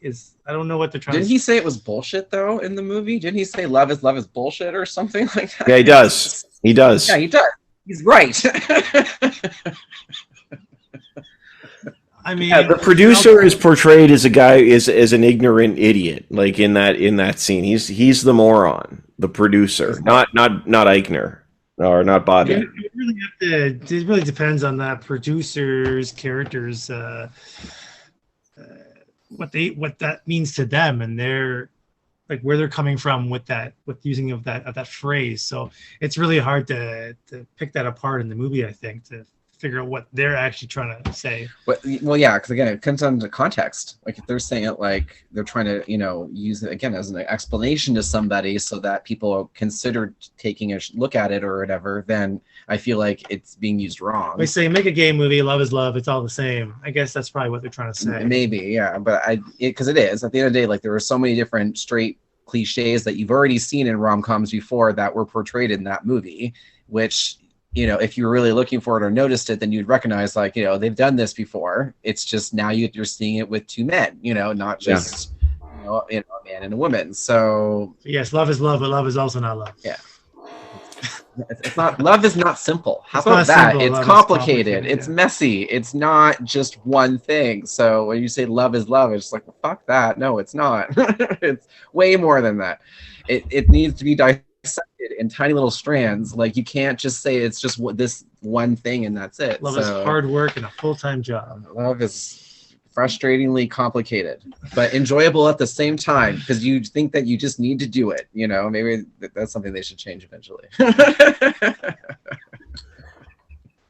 I don't know what they're trying Didn't to he say it was bullshit though in the movie? Didn't he say love is bullshit or something like that? Yeah, he does. He does. Yeah, he does. He's right. I mean, yeah, the producer is portrayed as a guy is as an ignorant idiot. Like in that scene, he's the moron. The producer, not Eichner or not Bobby. It really depends on that producer's characters, what that means to them, and their like where they're coming from with using of that phrase. So it's really hard to pick that apart in the movie, I think, to figure out what they're actually trying to say. Well, yeah, because again, it comes down to context. Like if they're saying it like they're trying to, you know, use it again as an explanation to somebody so that people consider taking a look at it or whatever, then I feel like it's being used wrong. They say make a gay movie, love is love, it's all the same. I guess that's probably what they're trying to say. Maybe, yeah, but because it is at the end of the day, like there are so many different straight cliches that you've already seen in rom-coms before that were portrayed in that movie, which, you know, if you were really looking for it or noticed it, then you'd recognize, like, you know, they've done this before. It's just now you're seeing it with two men, you know, not just you know, a man and a woman. So yes, love is love, but love is also not love. Yeah. It's not, love is not simple. How about that? It's complicated. It's messy. It's not just one thing. So when you say love is love, it's like, well, fuck that. No, it's not. It's way more than that. It needs to be dissected in tiny little strands. Like you can't just say it's just this one thing and that's it. Love is hard work and a full-time job. Love is frustratingly complicated, but enjoyable at the same time because you think that you just need to do it. You know, maybe that's something they should change eventually.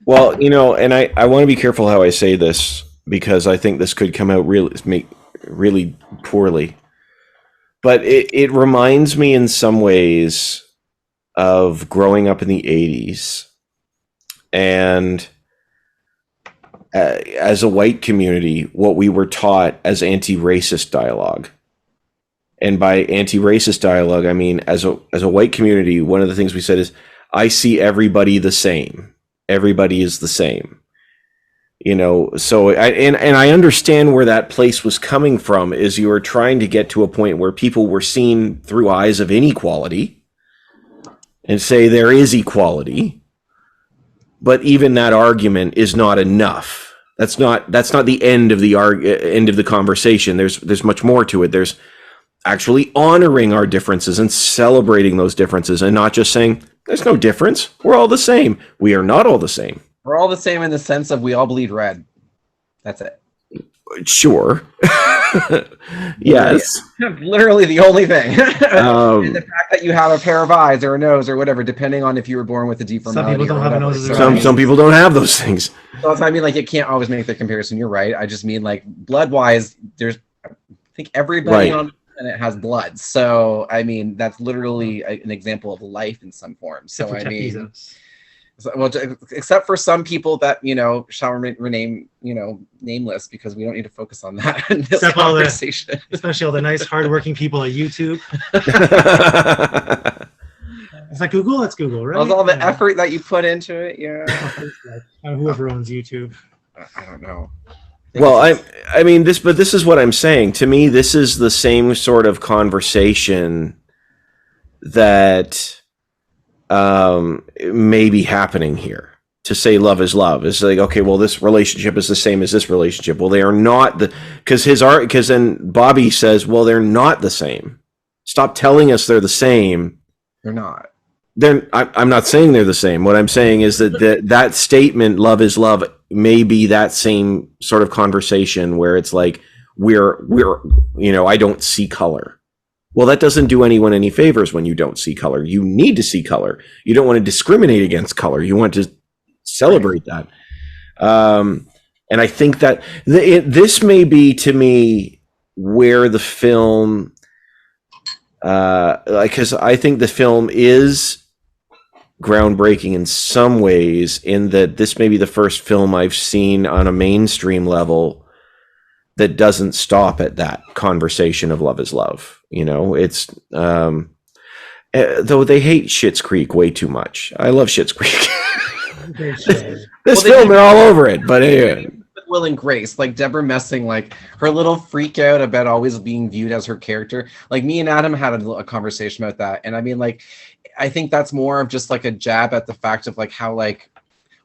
Well, you know, and I want to be careful how I say this because I think this could come out really poorly. But it reminds me in some ways of growing up in the 80s and as a white community, what we were taught as anti-racist dialogue. And by anti-racist dialogue, I mean, as a white community, one of the things we said is, I see everybody the same. Everybody is the same. You know, so I understand where that place was coming from is you were trying to get to a point where people were seen through eyes of inequality and say there is equality. But even that argument is not enough. That's not the end of the conversation. There's much more to it. There's actually honoring our differences and celebrating those differences and not just saying there's no difference. We're all the same. We are not all the same. We're all the same in the sense of we all bleed red. That's it. Sure. Yes. Literally the only thing. And the fact that you have a pair of eyes or a nose or whatever, depending on if you were born with a deeper Some people don't have noses. Some people don't have those things. So I mean, like, you can't always make the comparison. You're right. I just mean, like, blood-wise, I think everybody on the planet has blood. So, I mean, that's literally an example of life in some form. So, I mean... Well, except for some people that, you know, shall remain, you know, nameless, because we don't need to focus on that in this conversation. Especially all the nice, hardworking people at YouTube. It's like Google. That's Google, right? All the effort that you put into it, yeah. Whoever owns YouTube. I don't know. Well, I mean this, but this is what I'm saying. To me, this is the same sort of conversation that may be happening here. To say love is love is like, okay, well, this relationship is the same as this relationship. Well, they are not because then Bobby says, well, they're not the same. Stop telling us they're the same. They're not. I'm not saying they're the same. What I'm saying is that statement, love is love, may be that same sort of conversation where it's like, we're, you know, I don't see color. Well, that doesn't do anyone any favors when you don't see color. You need to see color. You don't want to discriminate against color. You want to celebrate that. And I think that this may be, to me, where the film, because I think the film is groundbreaking in some ways, in that this may be the first film I've seen on a mainstream level that doesn't stop at that conversation of love is love. You know, it's though they hate Schitt's Creek way too much. I love Schitt's Creek. This film, they're all over it, but anyway. Will and Grace, like Deborah Messing, like her little freak out about always being viewed as her character. Like me and Adam had a conversation about that, and I mean, like, I think that's more of just like a jab at the fact of like how like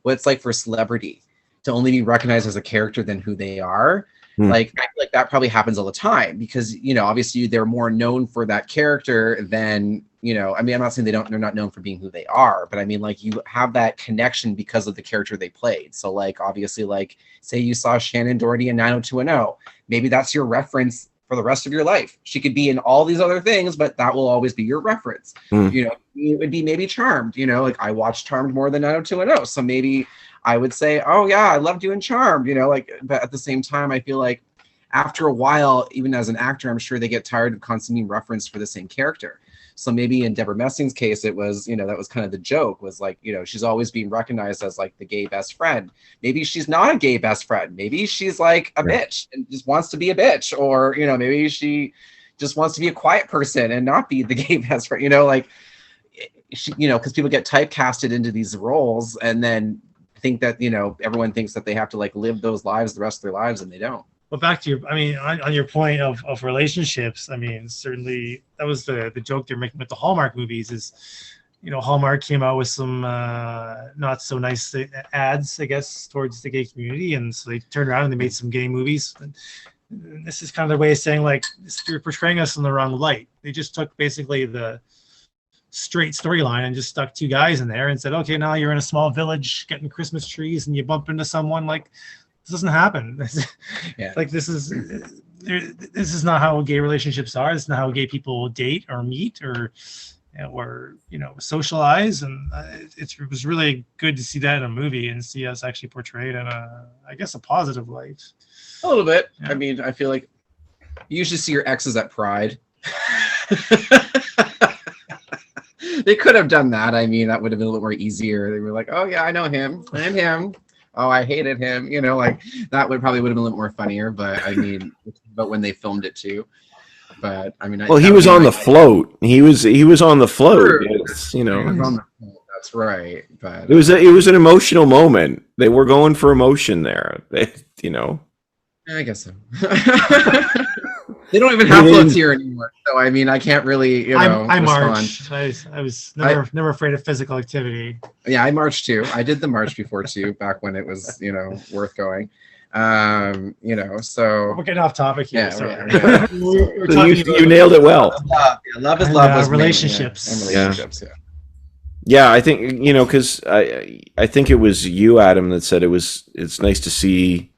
what it's like for a celebrity to only be recognized as a character than who they are. Like I feel like that probably happens all the time because, you know, obviously they're more known for that character than, you know, I mean, I'm not saying they're not known for being who they are, but I mean, like, you have that connection because of the character they played. So like, obviously, like, say you saw Shannon Doherty in 90210, maybe that's your reference for the rest of your life. She could be in all these other things, but that will always be your reference. You know, it would be maybe Charmed, you know, like I watched Charmed more than 90210. So maybe I would say, oh yeah, I loved you in Charmed, you know, like, but at the same time, I feel like after a while, even as an actor, I'm sure they get tired of constantly being referenced for the same character. So maybe in Deborah Messing's case, it was, you know, that was kind of the joke, was like, you know, she's always being recognized as like the gay best friend. Maybe she's not a gay best friend. Maybe she's like a bitch and just wants to be a bitch, or, you know, maybe she just wants to be a quiet person and not be the gay best friend, you know, like, she, you know, because people get typecasted into these roles and then think that, you know, everyone thinks that they have to like live those lives the rest of their lives, and they don't. Well, back to your, I mean, on your point of relationships, I mean, certainly that was the joke they're making with the Hallmark movies is, you know, Hallmark came out with some not so nice ads, I guess, towards the gay community, and so they turned around and they made some gay movies. And this is kind of their way of saying, like, you're portraying us in the wrong light. They just took basically the straight storyline and just stuck two guys in there and said, okay, now you're in a small village getting Christmas trees and you bump into someone. Like, this doesn't happen. Like, this is not how gay relationships are. This is not how gay people date or meet or you know, socialize. And it was really good to see that in a movie and see us actually portrayed in I guess a positive light. A little bit. I mean, I feel like you usually see your exes at Pride. They could have done that. I mean, that would have been a little more easier. They were like, oh yeah, I know him and him. Oh, I hated him. You know, like that probably would have been a little more funnier. But I mean, but when they filmed it too. But I mean, well, he was on the float. He was on the float. Yes, you know, that's right. But it was an emotional moment. They were going for emotion there. You know, I guess so. They don't even have floats here anymore. So I mean, I can't really, you know. I marched. I was never afraid of physical activity. Yeah, I marched too. I did the march before too, back when it was, you know, worth going. You know, so we're getting off topic here. Yeah, sorry. We're talking you nailed it well. Love is love. Was relationships. And relationships. Yeah, I think, you know, because I think it was you, Adam, that said it's nice to see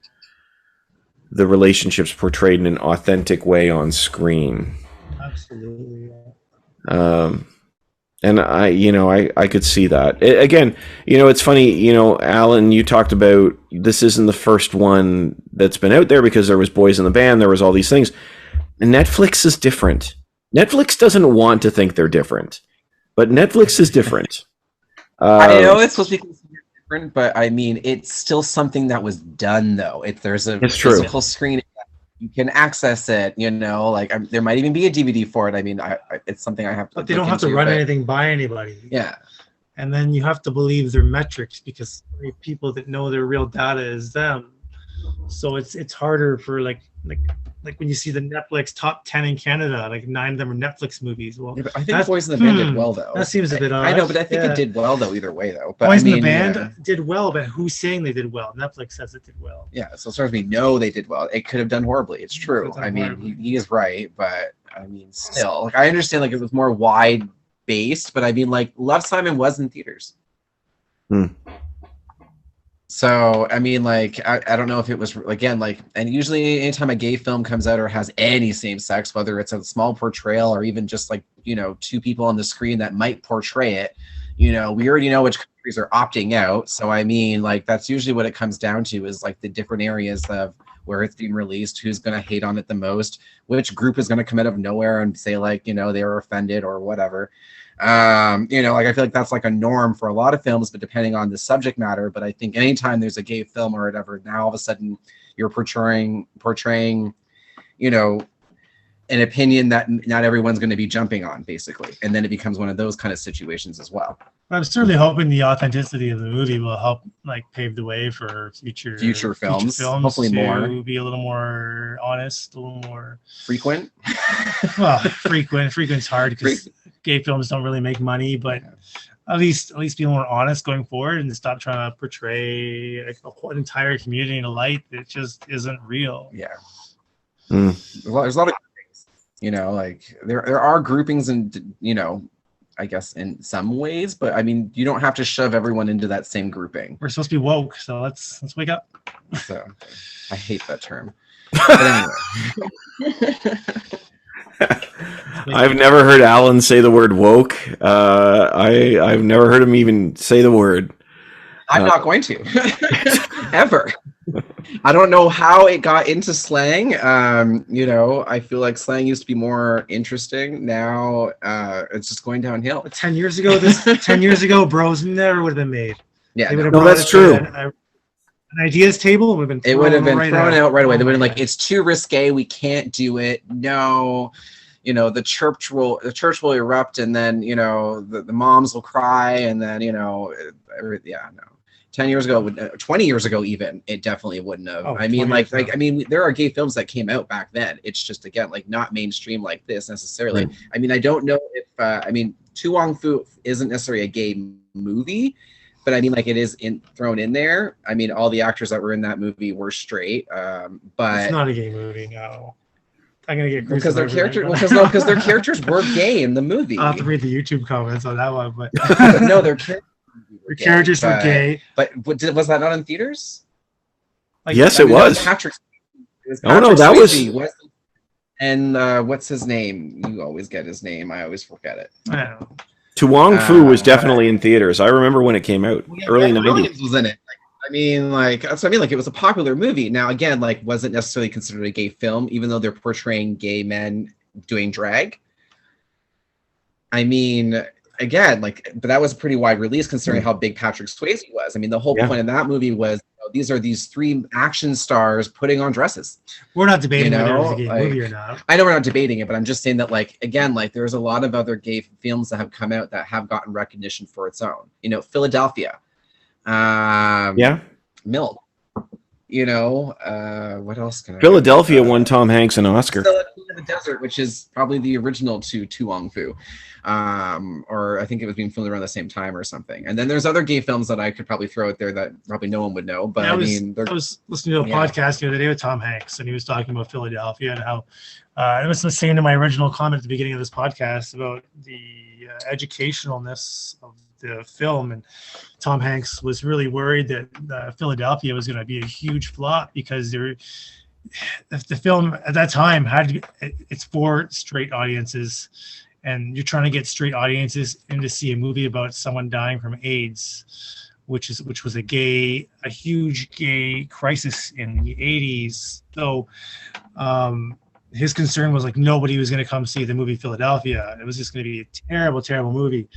the relationships portrayed in an authentic way on screen. Absolutely. And I could see that. Again, you know, it's funny, you know, Alan, you talked about this isn't the first one that's been out there because there was Boys in the Band, there was all these things. And Netflix is different. Netflix doesn't want to think they're different, but Netflix is different. I know it's supposed to be different, but I mean, it's still something that was done, though. There's a physical screen. You can access it, you know, like there might even be a DVD for it. I mean, it's something I have to. But they don't have to run anything by anybody. Yeah. And then you have to believe their metrics because people that know their real data is them. So it's harder for like when you see the Netflix top 10 in Canada, like 9 of them are Netflix movies. Well, yeah, I think Boys in the Band did well, though. That seems a bit odd. I know, but I think it did well, though, either way, though. But Boys in the Band did well, but who's saying they did well? Netflix says it did well. Yeah, so as far as we know, they did well. It could have done horribly. It's true. I mean, he is right, but I mean, still, like, I understand, like, it was more wide-based, but I mean, like, Love, Simon was in theaters. So, I mean, like, I don't know if it was, again, like, and usually anytime a gay film comes out or has any same sex, whether it's a small portrayal or even just like, you know, two people on the screen that might portray it, you know, we already know which countries are opting out. So, I mean, like, that's usually what it comes down to is like the different areas of where it's being released, who's going to hate on it the most, which group is going to come out of nowhere and say like, you know, they were offended or whatever. You know, like I feel like that's like a norm for a lot of films, but depending on the subject matter. But I think anytime there's a gay film or whatever, now all of a sudden you're portraying, you know, an opinion that not everyone's going to be jumping on, basically, and then it becomes one of those kind of situations as well. I'm certainly hoping the authenticity of the movie will help like pave the way for future films, hopefully to be a little more honest, a little more frequent. Well, frequent's hard because gay films don't really make money, but at least be more honest going forward and stop trying to portray like a whole entire community in a light that just isn't real. Yeah. There's a lot of, you know, like there are groupings and, you know, I guess in some ways, but I mean, you don't have to shove everyone into that same grouping. We're supposed to be woke, so let's wake up. So I hate that term. But anyway. I've never heard Alan say the word woke. I've never heard him even say the word. I'm not going to ever. I don't know how it got into slang. You know, I feel like slang used to be more interesting. Now it's just going downhill. 10 years ago, bros never would have been made. Yeah, no, that's true. An ideas table would have been thrown out right away. They would have been like, it's too risque. We can't do it. No. You know, the church will erupt, and then, you know, the moms will cry, and then, you know, yeah, no. 10 years ago, 20 years ago, even, it definitely wouldn't have. I mean, I mean, there are gay films that came out back then. It's just, again, like not mainstream like this necessarily. Right. I mean, I don't know if, I mean, Tu Wong Fu isn't necessarily a gay movie, but I mean, like, it is thrown in there. I mean, all the actors that were in that movie were straight, but it's not a gay movie, no. I'm gonna get because their characters were gay in the movie. I'll have to read the YouTube comments on that one, but no, their characters were gay. But was that not in theaters? Like, yes, it was. Patrick, oh no, that Swayze was. And what's his name? You always get his name. I always forget it. Tu Wong Fu was definitely in theaters. I remember when it came out, early 90s. Williams was in it. I mean, like, that's what I mean. Like, it was a popular movie. Now, again, like, wasn't necessarily considered a gay film, even though they're portraying gay men doing drag. I mean, again, like, but that was a pretty wide release considering how big Patrick Swayze was. I mean, the whole point of that movie was, you know, these are these three action stars putting on dresses. We're not debating whether it was a gay movie or not. I know we're not debating it, but I'm just saying that, like, again, like, there's a lot of other gay films that have come out that have gotten recognition for its own. You know, Philadelphia. Milk. You know, what else can Philadelphia won Tom Hanks an Oscar. In the Desert, which is probably the original to Tu Wong Fu. Or I think it was being filmed around the same time or something. And then there's other gay films that I could probably throw out there that probably no one would know. But I was listening to a podcast the other day with Tom Hanks, and he was talking about Philadelphia and how it was the same to my original comment at the beginning of this podcast about the educationalness of the film, and Tom Hanks was really worried that Philadelphia was going to be a huge flop because the film at that time it's for straight audiences, and you're trying to get straight audiences in to see a movie about someone dying from AIDS, which was a huge gay crisis in the 80s. So his concern was like nobody was going to come see the movie Philadelphia. It was just going to be a terrible, terrible movie.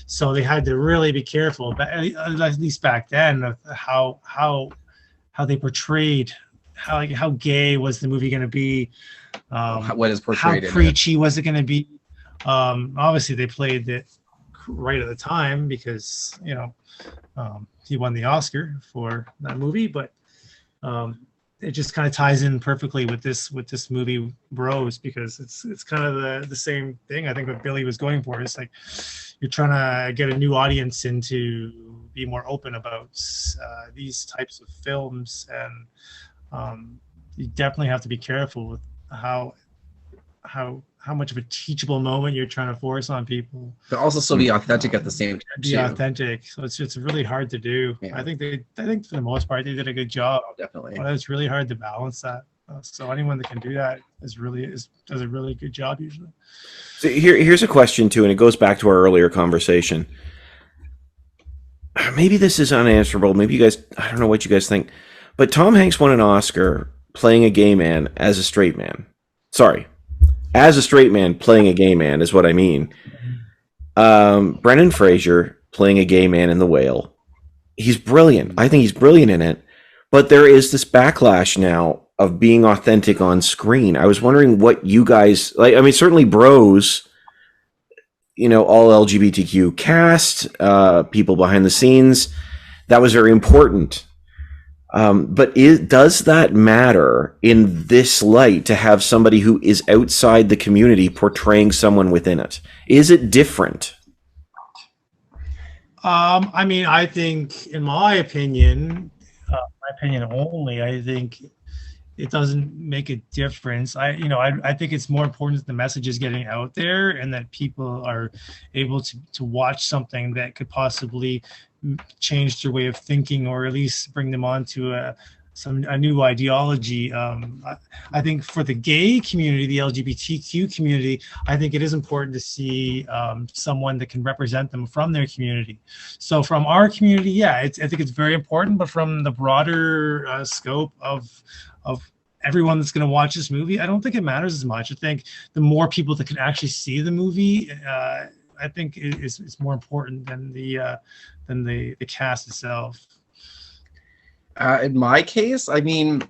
So they had to really be careful, at least back then, of how they portrayed how gay was the movie going to be. What is portrayed? How preachy was it going to be? Obviously, they played it right at the time because he won the Oscar for that movie, but. It just kind of ties in perfectly with this movie Bros, because it's kind of the same thing I think what Billy was going for. It's like you're trying to get a new audience in to be more open about these types of films, and you definitely have to be careful with how much of a teachable moment you're trying to force on people, but also still be authentic at the same time. Be authentic. So it's really hard to do. Yeah. I think for the most part they did a good job. Oh, definitely. But it's really hard to balance that. So anyone that can do that does a really good job usually. So here's a question too, and it goes back to our earlier conversation. Maybe this is unanswerable. Maybe you guys, I don't know what you guys think, but Tom Hanks won an Oscar playing a gay man as a straight man. Sorry, as a straight man playing a gay man is what I mean. Brendan Fraser playing a gay man in The Whale. He's brilliant. I think he's brilliant in it. But there is this backlash now of being authentic on screen. I was wondering what you guys like. I mean, certainly Bros, you know, all LGBTQ cast, people behind the scenes. That was very important. But does that matter in this light to have somebody who is outside the community portraying someone within it? Is it different? I mean, I think, in my opinion only, I think it doesn't make a difference. I think it's more important that the message is getting out there and that people are able to watch something that could possibly change their way of thinking, or at least bring them on to a new ideology. I think for the gay community, the LGBTQ community, I think it is important to see someone that can represent them from their community. So from our community, yeah, I think it's very important, but from the broader scope of everyone that's going to watch this movie, I don't think it matters as much. I think the more people that can actually see the movie, I think it's more important than the cast itself. In my case, I mean,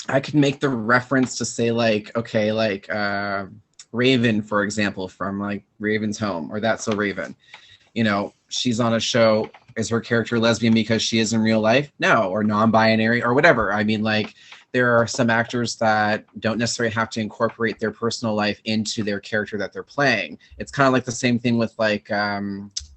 I could make the reference to say like, okay, like Raven, for example, from like Raven's Home, or That's So Raven. You know, she's on a show. Is her character lesbian because she is in real life? No, or non-binary or whatever. I mean, like, there are some actors that don't necessarily have to incorporate their personal life into their character that they're playing. It's kind of like the same thing with like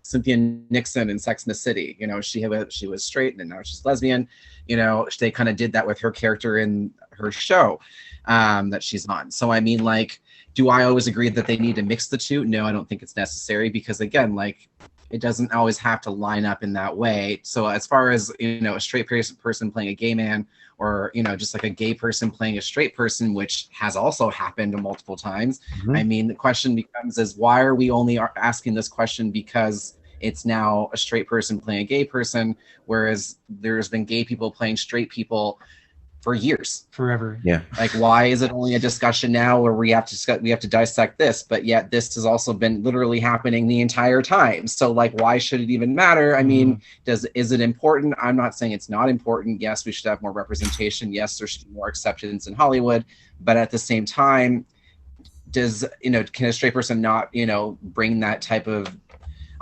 Cynthia Nixon in Sex and the City. You know, she was straight and now she's lesbian. You know, they kind of did that with her character in her show that she's on. So I mean, like, do I always agree that they need to mix the two? No, I don't think it's necessary, because again, like, it doesn't always have to line up in that way. So as far as, you know, a straight person playing a gay man, or, you know, just like a gay person playing a straight person, which has also happened multiple times. Mm-hmm. I mean, the question becomes is, why are we only asking this question because it's now a straight person playing a gay person, whereas there's been gay people playing straight people for years, forever. Yeah. Like, why is it only a discussion now where we have to dissect this, but yet this has also been literally happening the entire time? So like, why should it even matter? I mean, is it important? I'm not saying it's not important. Yes, we should have more representation. Yes, there should be more acceptance in Hollywood, but at the same time, can a straight person not, you know, bring that type of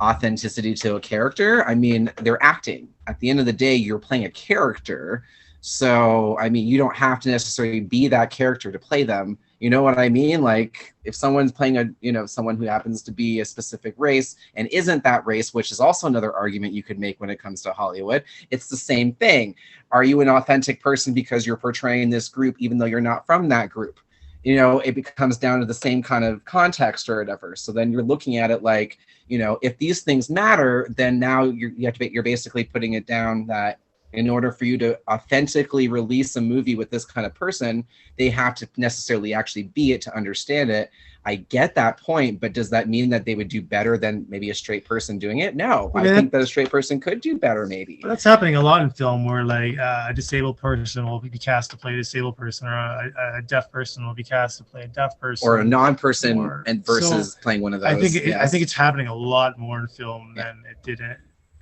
authenticity to a character? I mean, they're acting. At the end of the day, you're playing a character. So, I mean, you don't have to necessarily be that character to play them. You know what I mean? Like, if someone's playing someone who happens to be a specific race and isn't that race, which is also another argument you could make when it comes to Hollywood, it's the same thing. Are you an authentic person because you're portraying this group, even though you're not from that group? You know, it becomes down to the same kind of context or whatever. So then you're looking at it like, you know, if these things matter, then now you're basically putting it down that in order for you to authentically release a movie with this kind of person, they have to necessarily actually be it to understand it. I get that point, but does that mean that they would do better than maybe a straight person doing it? No, I think that a straight person could do better, maybe. But that's happening a lot in film, where like a disabled person will be cast to play a disabled person, or a deaf person will be cast to play a deaf person, or a non-person versus playing one of those. I think it's happening a lot more in film than it did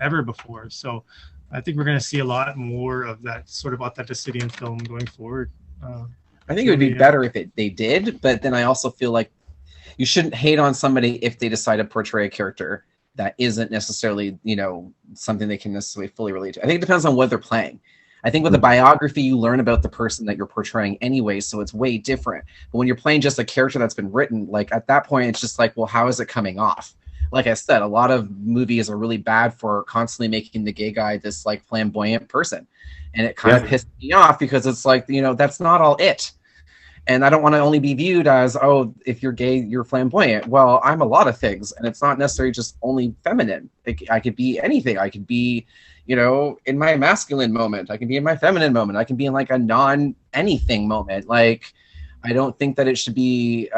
ever before. So I think we're going to see a lot more of that sort of authenticity in film going forward. I think it would be better if they did, but then I also feel like you shouldn't hate on somebody if they decide to portray a character that isn't necessarily, you know, something they can necessarily fully relate to. I think it depends on what they're playing. I think with a biography, you learn about the person that you're portraying anyway, so it's way different. But when you're playing just a character that's been written, like at that point, it's just like, well, how is it coming off? Like I said, a lot of movies are really bad for constantly making the gay guy this like flamboyant person. And it kind of pissed me off, because it's like, you know, that's not all it. And I don't want to only be viewed as, oh, if you're gay, you're flamboyant. Well, I'm a lot of things, and it's not necessarily just only feminine. I could be anything. I could be, you know, in my masculine moment. I can be in my feminine moment. I can be in like a non-anything moment. Like, I don't think that it should be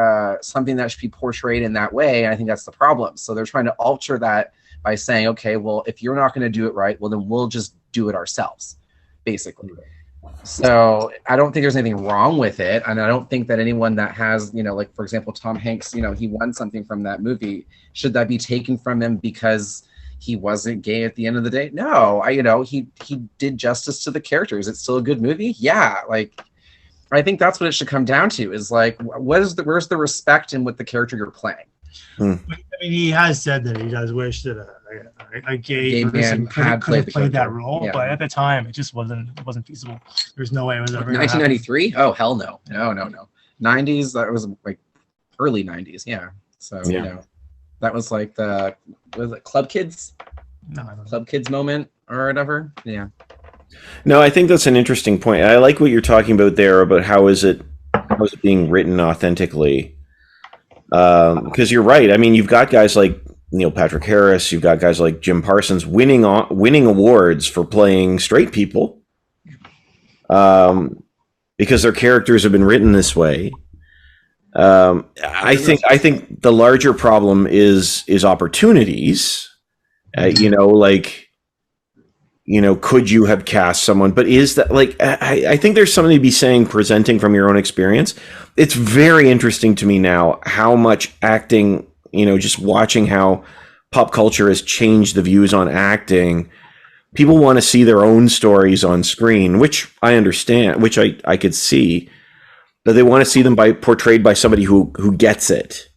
something that should be portrayed in that way. I think that's the problem. So they're trying to alter that by saying, okay, well, if you're not going to do it right, well, then we'll just do it ourselves, basically. So I don't think there's anything wrong with it, and I don't think that anyone that has, like for example, Tom Hanks, he won something from that movie. Should that be taken from him because he wasn't gay at the end of the day? No, he did justice to the characters. It's still a good movie. Yeah, like I think that's what it should come down to. Is like, where's the respect in what the character you're playing? I mean, he has said that he does wish that a gay person man had could have played that character. role, Yeah. but at the time, it just wasn't feasible. There's no way it was ever. 1993? Oh hell no, no. 90s. That was like early 90s. Yeah. So that was like was it Club Kids? No, I don't know. Club Kids moment or whatever. Yeah. No, I think that's an interesting point. I like what you're talking about there about how is it being written authentically. Because you're right. I mean, you've got guys like Neil Patrick Harris. You've got guys like Jim Parsons winning awards for playing straight people, because their characters have been written this way. I think the larger problem is opportunities. Could you have cast someone? But is that I think there's something to be saying presenting from your own experience. It's very interesting to me now how much acting, just watching how pop culture has changed the views on acting. People want to see their own stories on screen, which I understand, which I could see, but they want to see them portrayed by somebody who gets it,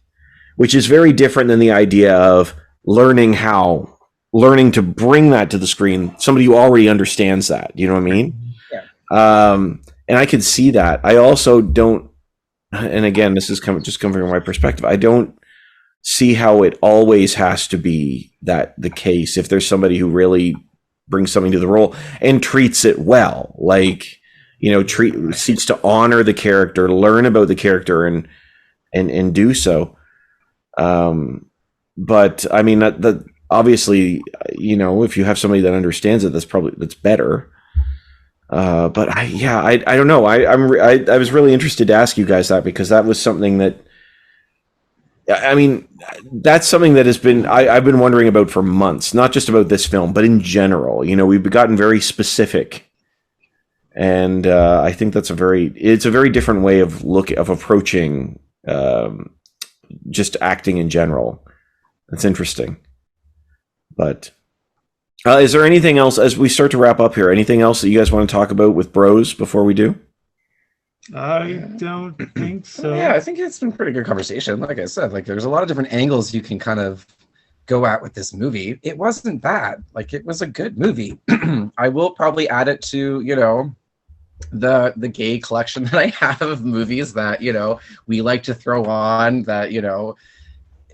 which is very different than the idea of learning to bring that to the screen, somebody who already understands that. You know what I mean? Yeah. And I could see that. I also don't, and again, this is coming from my perspective. I don't see how it always has to be that the case. If there's somebody who really brings something to the role and treats it well, seeks to honor the character, learn about the character, and do so. But I mean that obviously, if you have somebody that understands it, that's better. But I don't know. I was really interested to ask you guys that, because that was something that, I mean, that's something that has been, I've been wondering about for months, not just about this film, but in general. We've gotten very specific, and I think it's a very different way of approaching just acting in general. It's interesting. But is there anything else, as we start to wrap up here, anything else that you guys want to talk about with bros before we do? I don't think so. Yeah, I think it's been pretty good conversation. Like I said, there's a lot of different angles you can kind of go at with this movie. It wasn't bad. It was a good movie. I will probably add it to, the gay collection that I have of movies that, we like to throw on, that,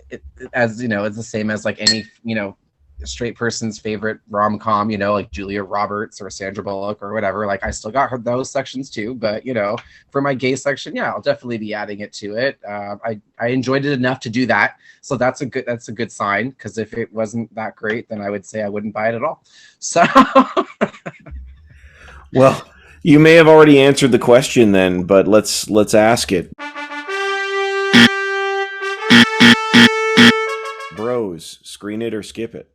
it's the same as any, straight person's favorite rom-com, like Julia Roberts or Sandra Bullock or whatever. I still got those sections too, but for my gay section, yeah, I'll definitely be adding it to it. I enjoyed it enough to do that, so that's a good sign, because if it wasn't that great, then I would say I wouldn't buy it at all. So well, you may have already answered the question then, but let's ask it. Bros, screen it or skip it?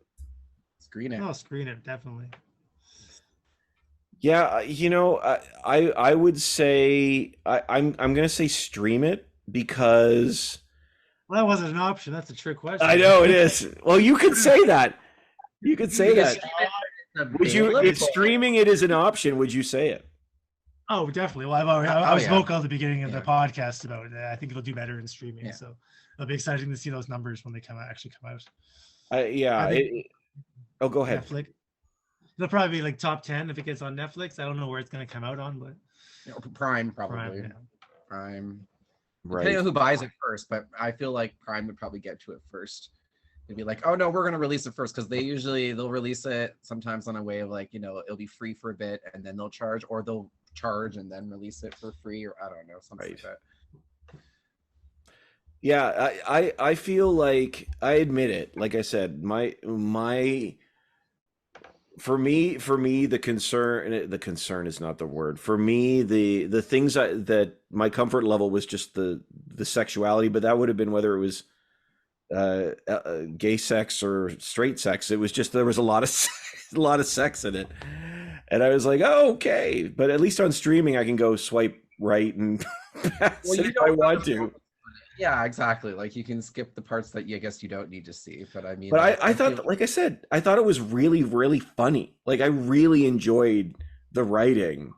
Screen it. Oh, screen it, definitely. Yeah, I would say I'm gonna say stream it, because Well, that wasn't an option. That's a trick question. I know it is. Well, you could say that. You could say that. Would you, if streaming it is an option, would you say it? Oh, definitely. Well, I was vocal at the beginning of the podcast about it. I think it'll do better in streaming. Yeah. So it'll be exciting to see those numbers when they actually come out. Go ahead. Netflix. It'll probably be top 10 if it gets on Netflix. I don't know where it's going to come out on, but Prime probably. Prime. Right. Depending on who buys it first, but I feel like Prime would probably get to it first. They'd be like, oh no, we're going to release it first, because they'll release it sometimes on a way of it'll be free for a bit and then they'll charge, or they'll charge and then release it for free, or I don't know, something like that. Yeah, I feel like, I admit it. Like I said, for me, the concern is not the word. For me, the things that my comfort level was just the sexuality, but that would have been whether it was gay sex or straight sex. It was just, there was a lot of sex in it. And I was like, oh, okay. But at least on streaming, I can go swipe right and pass it if I want to. Yeah, exactly. Like you can skip the parts that I guess you don't need to see. But I mean, But like, I thought, like I said, I thought it was really, really funny. Like I really enjoyed the writing.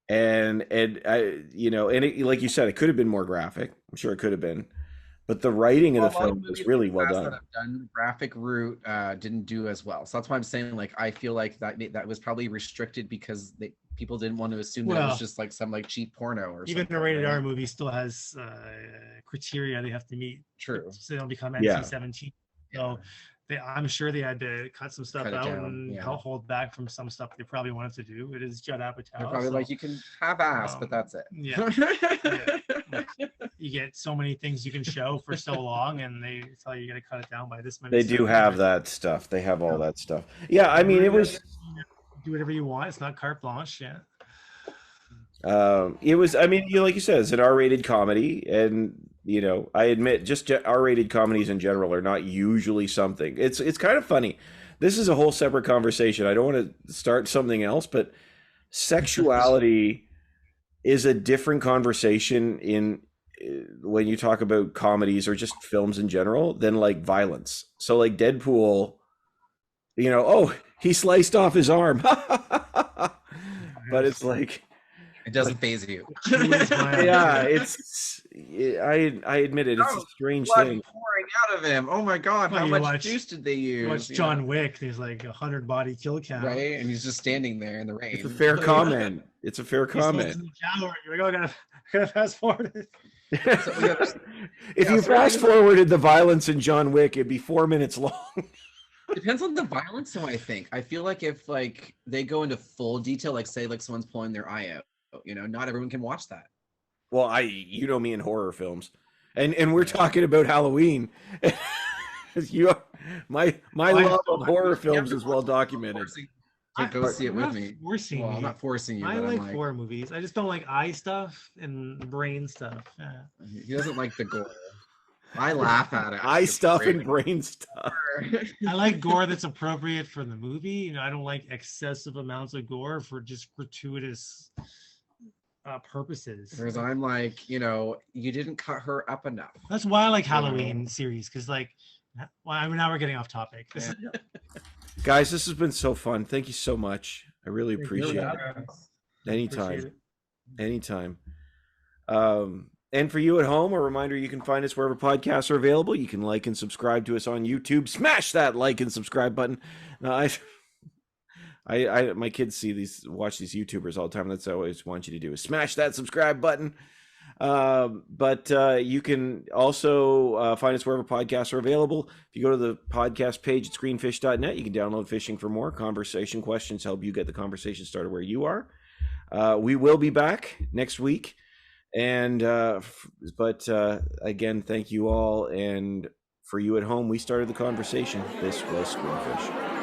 And I, you know, and it, like you said, it could have been more graphic. I'm sure it could have been. But the writing of the film was really well done. That have done the graphic route didn't do as well. So that's why I'm saying, like, I feel like that was probably restricted because people didn't want to assume that it was just like some like cheap porno or even something. Even a rated R movie still has criteria they have to meet. True. So they don't become NC-17. So I'm sure they had to cut some stuff out and hold back from some stuff they probably wanted to do. It is Judd Apatow. They're probably like, you can have ass, but that's it. Yeah. You get so many things you can show for so long, and they tell you got to cut it down by this many. They do have that stuff. They have all that stuff. Yeah, I mean, it was do whatever you want. It's not carte blanche. Yeah. It was. I mean, like you said, it's an R-rated comedy, and you know, I admit, just R-rated comedies in general are not usually something. It's kind of funny. This is a whole separate conversation. I don't want to start something else, but sexuality is a different conversation when you talk about comedies or just films in general than like violence. So like Deadpool, you know, oh, he sliced off his arm. But it's like, it doesn't faze you. Yeah, I admit it. It's a strange thing. Pouring out of him. Oh my God! How much juice did they use? Watch John Wick. There's like 100 body kill count, right? And he's just standing there in the rain. It's a fair comment. It's a fair comment. In the shower. You're like, oh, gotta fast forward. If you fast forwarded the violence in John Wick, it'd be 4 minutes long. Depends on the violence, though. I feel like if like they go into full detail, like say like someone's pulling their eye out, you know, not everyone can watch that. Well, you know me in horror films, and we're talking about Halloween. My love of horror films is well documented. To go see it with me. I'm not forcing you. I like horror movies. I just don't like eye stuff and brain stuff. Yeah. He doesn't like the gore. I laugh at it. Eye stuff and brain stuff. I like gore that's appropriate for the movie. You know, I don't like excessive amounts of gore for just gratuitous purposes. Whereas I'm like, you know, you didn't cut her up enough. That's why I like Halloween series, because like, well, now we're getting off topic. Guys, this has been so fun. Thank you so much. I really appreciate it. Anytime. And for you at home, a reminder, you can find us wherever podcasts are available. You can like and subscribe to us on YouTube. Smash that like and subscribe button. Now, my kids watch these YouTubers all the time. That's what I always want you to do, is smash that subscribe button. But you can also find us wherever podcasts are available. If you go to the podcast page at screenfish.net, you can download Fishing for More. Conversation questions help you get the conversation started where you are. We will be back next week. And but again, thank you all. And for you at home, we started the conversation. This was Screenfish.